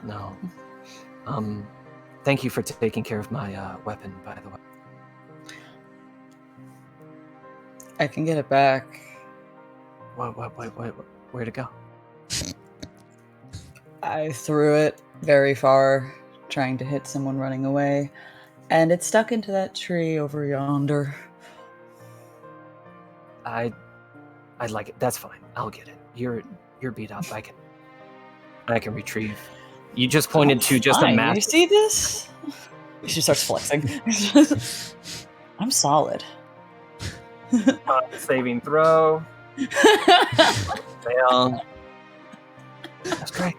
No. Thank you for taking care of my weapon, by the way. I can get it back. What? Where'd it go? I threw it very far, trying to hit someone running away, and it stuck into that tree over yonder. I'd like it. That's fine. I'll get it. You're beat up. I can retrieve. You just pointed to just a Fine, massive. You see this? She starts flexing. I'm solid. Saving throw. Fail. That's great.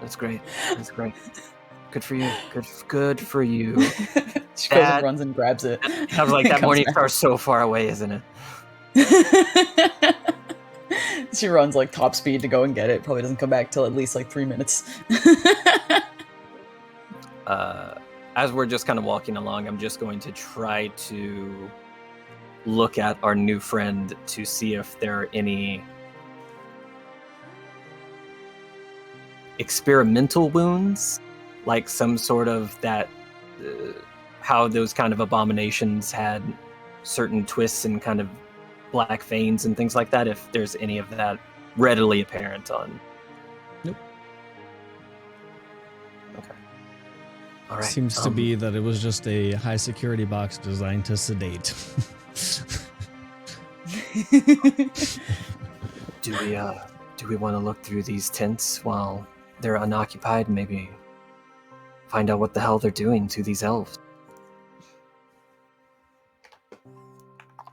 That's great. That's great. Good for you. Good for you. She goes and runs and grabs it. I was like, that Comes morning back. star's so far away, isn't it? She runs like top speed to go and get it. Probably doesn't come back till at least like 3 minutes. As we're just kind of walking along, I'm just going to try to look at our new friend to see if there are any experimental wounds, like some sort of that, how those kind of abominations had certain twists and kind of black veins and things like that, if there's any of that readily apparent on. Nope. Okay. All right. Seems to be that it was just a high security box designed to sedate. Do we want to look through these tents while they're unoccupied and maybe find out what the hell they're doing to these elves?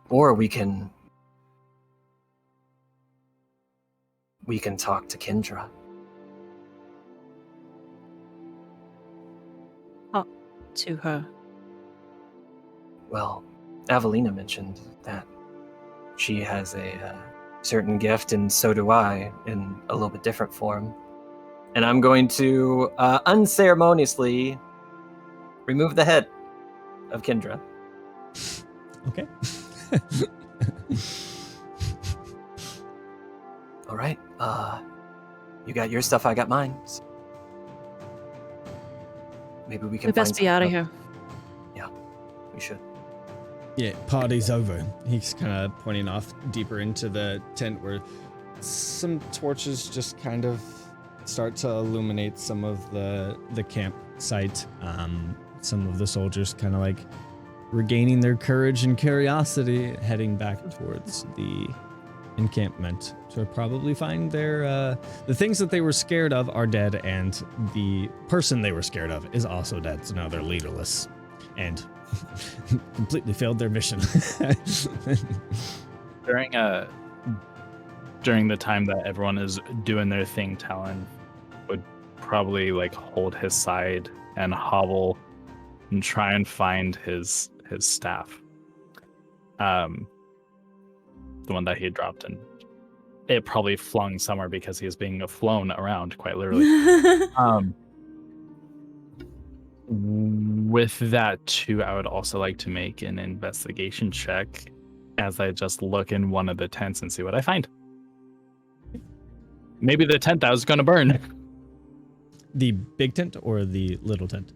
Or we can talk to Kendra. To her. Well, Avelina mentioned that she has a certain gift, and so do I, in a little bit different form. And I'm going to unceremoniously remove the head of Kendra. Okay. All right. You got your stuff, I got mine. So maybe we can We best find be out of something here. else. We should. Yeah, party's over. He's kind of pointing off deeper into the tent where some torches just kind of start to illuminate some of the campsite. Some of the soldiers kind of like regaining their courage and curiosity, heading back towards the encampment to probably find their the things that they were scared of are dead, and the person they were scared of is also dead, so now they're leaderless and completely failed their mission. During the time that everyone is doing their thing, Talon would probably like hold his side and hobble and try and find his staff. The one that he had dropped, and it probably flung somewhere because he is being flown around, quite literally. With that too, I would also like to make an investigation check as I just look in one of the tents and see what I find. Maybe the tent that was going to burn. The big tent or the little tent?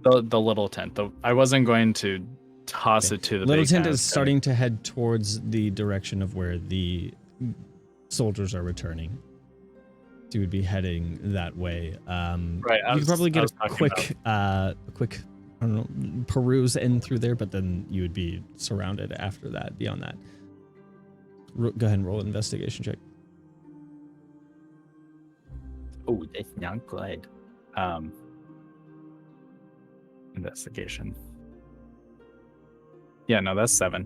The little tent. I wasn't going to toss it to the little big tent. tent. Is starting to head towards the direction of where the soldiers are returning. So you would be heading that way. Right. You could probably get a quick, I don't know, peruse in through there, but then you would be surrounded after that. Beyond that, go ahead and roll an investigation check. Oh, that's not good. Investigation. Yeah, no, that's 7.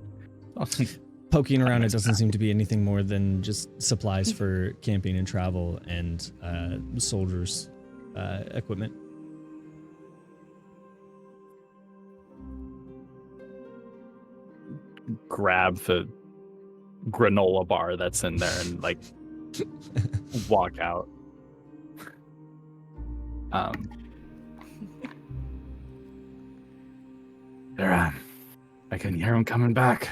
Poking around, it doesn't seem to be anything more than just supplies for camping and travel and soldiers' equipment. grab the granola bar that's in there and like walk out. There, I can hear him coming back.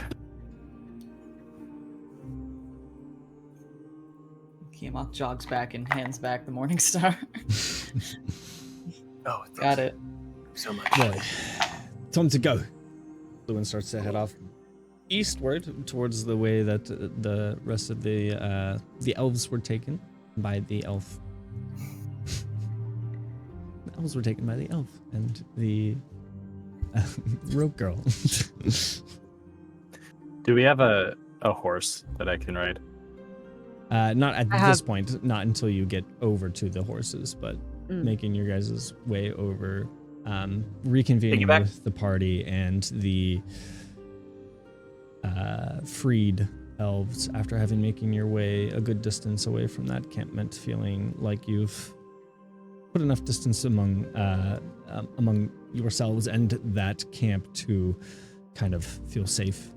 Tiamat jogs back and hands back the Morning Star. Oh, Got it. so much. Right. Time to go. Lewin starts to head off eastward towards the way that the rest of the elves were taken by the elf. The elves were taken by the elf and the rogue girl. Do we have a horse that I can ride? Not at this point, not until you get over to the horses, but making your guys' way over, reconvening with the party and the freed elves after having making your way a good distance away from that campment, feeling like you've put enough distance among yourselves and that camp to kind of feel safe.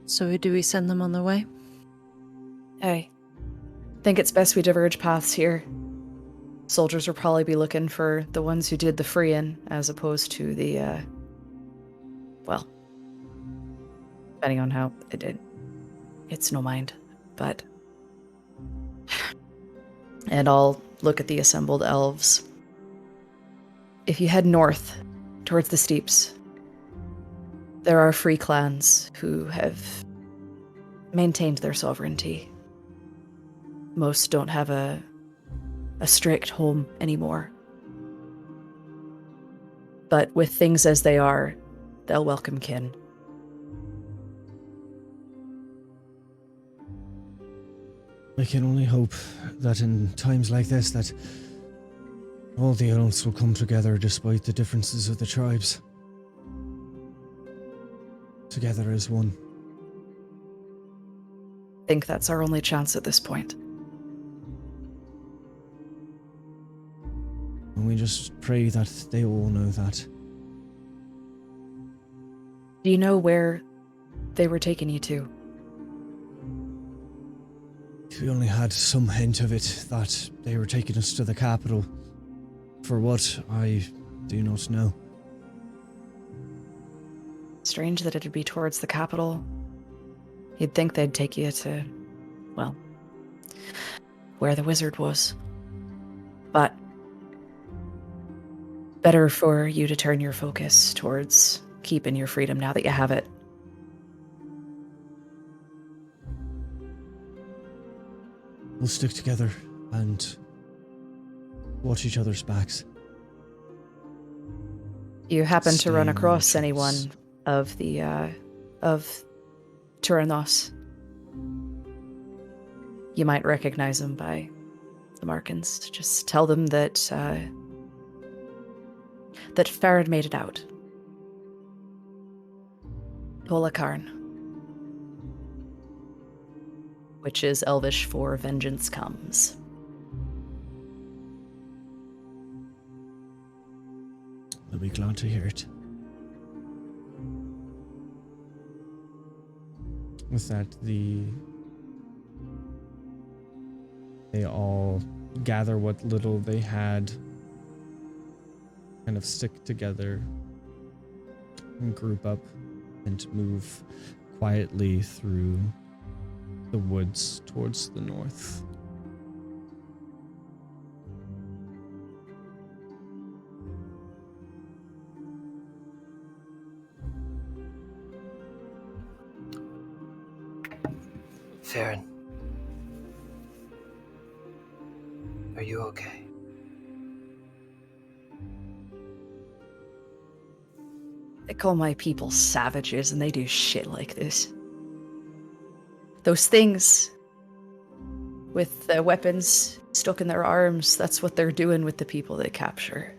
So do we send them on the way? I think it's best we diverge paths here. Soldiers will probably be looking for the ones who did the freeing, as opposed to the, well, depending on how they did. It's no mind, but... And I'll look at the assembled elves. If you head north, towards the steeps, there are free clans who have maintained their sovereignty. Most don't have a strict home anymore. But with things as they are, they'll welcome kin. I can only hope that in times like this that all the elves will come together despite the differences of the tribes. Together as one. I think that's our only chance at this point. And we just pray that they all know that. Do you know where they were taking you to? We only had some hint of it, that they were taking us to the capital. For what, I do not know. Strange that it'd be towards the capital. You'd think they'd take you to, well, where the wizard was. But better for you to turn your focus towards keeping your freedom now that you have it. We'll stick together and watch each other's backs. You happen to Stay run on across our anyone toes. of the, of Tyrannos. You might recognize them by the markings. Just tell them that, that Farad made it out. Tolakarn. Which is Elvish for vengeance comes. I'll be glad to hear it. With that, they all gather what little they had, kind of stick together, and group up, and move quietly through the woods towards the north. Farron. Are you okay? They call my people savages and they do shit like this. Those things with the weapons stuck in their arms, that's what they're doing with the people they capture.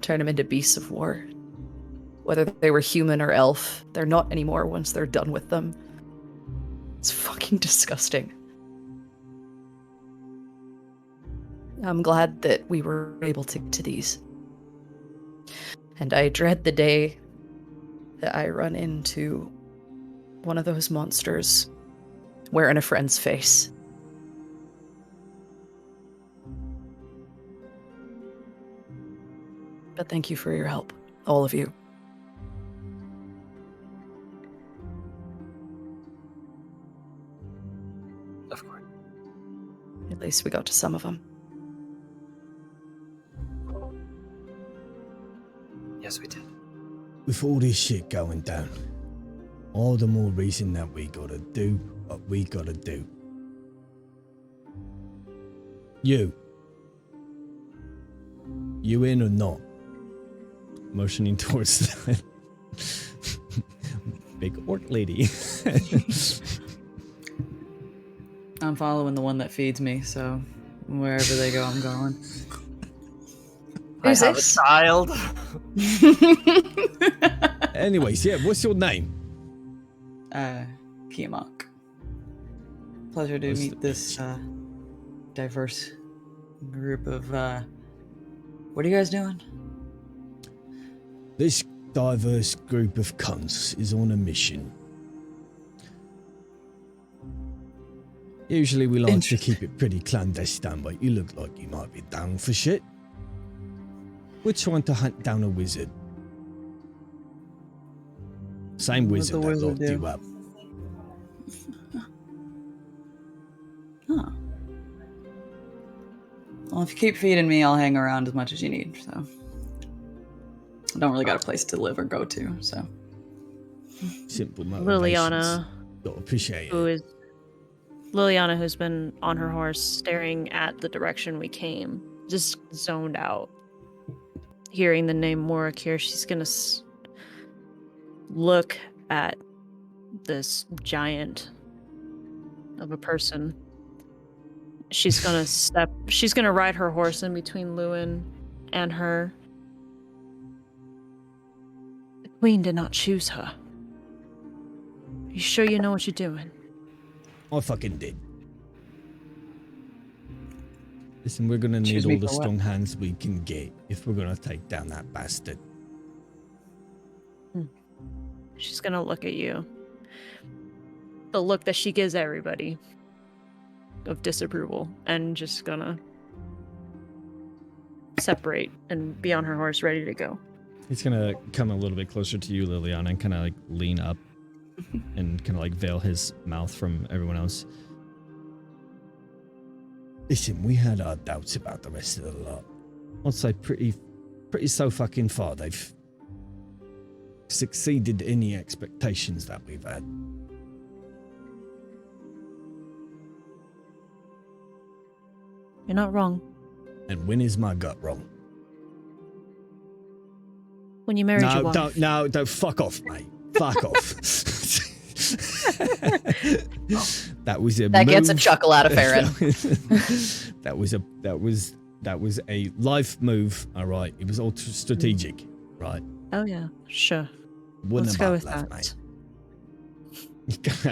Turn them into beasts of war. Whether they were human or elf, they're not anymore once they're done with them. It's fucking disgusting. I'm glad that we were able to get to these. And I dread the day that I run into one of those monsters wearing a friend's face. But thank you for your help, all of you. Of course. At least we got to some of them. Yes, we did. With all this shit going down, all the more reason that we gotta do what we gotta do. You in or not? Motioning towards the big orc lady. I'm following the one that feeds me, so wherever they go, I'm going. Who's I have this? a child. Anyways, yeah, what's your name? Kiamak. Pleasure to What's meet the this diverse group of what are you guys doing? This diverse group of cunts is on a mission. Usually we like to Interesting. keep it pretty clandestine, but you look like you might be down for shit. We're trying to hunt down a wizard. Same What'd wizard the that wizard locked do? you up. Huh. Well, if you keep feeding me, I'll hang around as much as you need, so. I don't really got a place to live or go to, so. Simple motivations. Liliana, Gotta appreciate who it. is Liliana, who's been on her horse staring at the direction we came, just zoned out. Hearing the name Morakir, she's gonna look at this giant of a person. She's gonna ride her horse in between Lewin and her. The queen did not choose her. You sure you know what you're doing? I fucking did. Listen, we're gonna Choose need me all the for what? strong hands we can get if we're gonna take down that bastard. She's gonna look at you. The look that she gives everybody of disapproval, and just gonna separate and be on her horse ready to go. He's gonna come a little bit closer to you, Liliana, and kind of like lean up and kind of like veil his mouth from everyone else. Listen, we had our doubts about the rest of the lot. I'd say pretty so fucking far they've succeeded any expectations that we've had. You're not wrong. And when is my gut wrong? When you married your wife. Don't fuck off, mate. Fuck off. That was a That gets a move. chuckle out of Farron. that was a life move, all right. It was all strategic, right? Oh yeah, sure. Wouldn't Let's go have with left, that.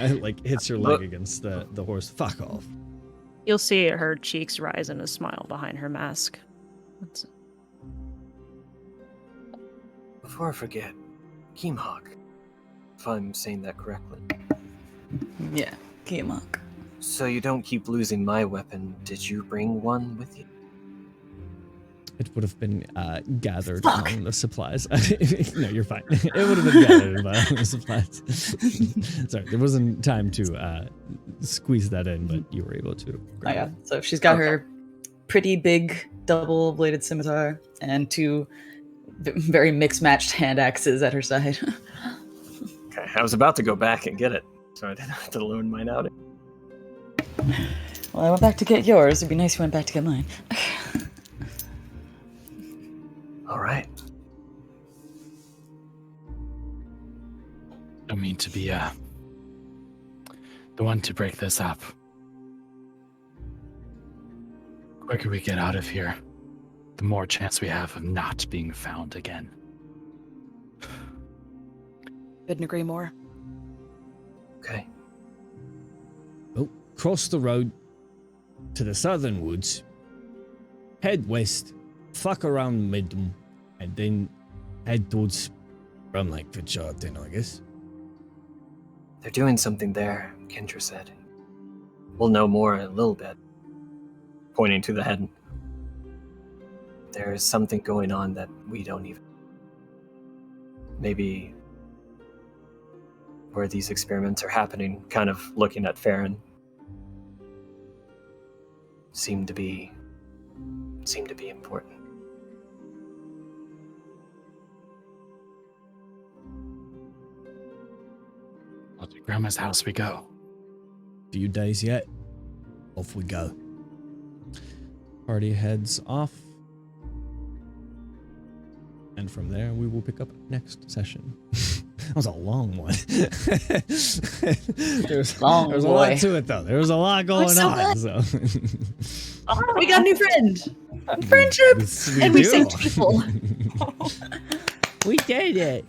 mate. Like hits her leg against the horse. Fuck off. You'll see her cheeks rise in a smile behind her mask. Before I forget, Keemhawk, if I'm saying that correctly. Yeah, Kiamak. So you don't keep losing my weapon. Did you bring one with you? It would have been gathered Fuck. among the supplies. No, you're fine. It would have been gathered among the supplies. Sorry, there wasn't time to squeeze that in, but you were able to. Oh grab yeah, it. so she's got her pretty big double-bladed scimitar and two very mixed-matched hand axes at her side. Okay, I was about to go back and get it, so I didn't have to loan mine out. Well, I went back to get yours. It'd be nice if you went back to get mine. All right. Don't mean to be the one to break this up. The quicker we get out of here, the more chance we have of not being found again. Couldn't agree more. Okay. Well, cross the road to the southern woods. head west, fuck around Midden, and then head towards from like Fitzjarden, I guess. They're doing something there, Kendra said. We'll know more in a little bit. Pointing to the head. There is something going on that we don't even... Maybe where these experiments are happening, kind of looking at Farron, seem to be important. Well, to Grandma's house we go. Few days yet. Off we go. Party heads off. And from there, we will pick up next session. That was a long one. there's a lot to it, though. There was a lot going on. So. Oh, we got a new friend. Friendship. And we saved people. We did it.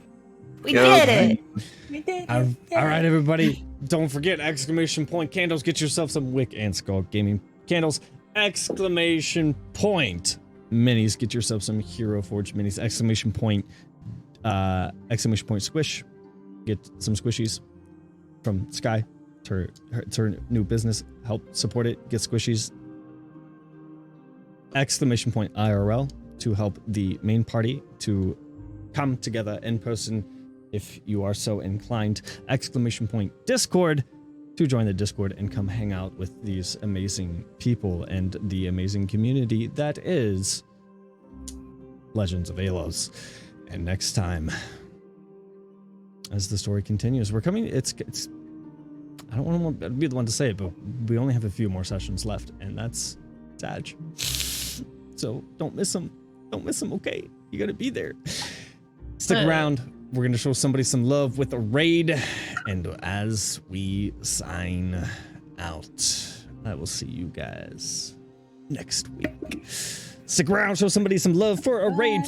We did it. We did it. All right, everybody. Don't forget, exclamation point candles. Get yourself some Wick and Skull Gaming candles. Exclamation point minis. Get yourself some Hero Forge minis. Exclamation point squish. Get some squishies from Sky. It's her new business. Help support it. Get squishies. Exclamation point IRL to help the main party to come together in person if you are so inclined. Exclamation point Discord to join the Discord and come hang out with these amazing people and the amazing community that is Legends of Aelos. And next time, as the story continues, we're coming. It's. I don't want to be the one to say it, but we only have a few more sessions left, and that's sad. So don't miss them. Don't miss them. Okay, you gotta be there. Stick around. We're gonna show somebody some love with a raid, and as we sign out, I will see you guys next week. Stick around. Show somebody some love for a raid.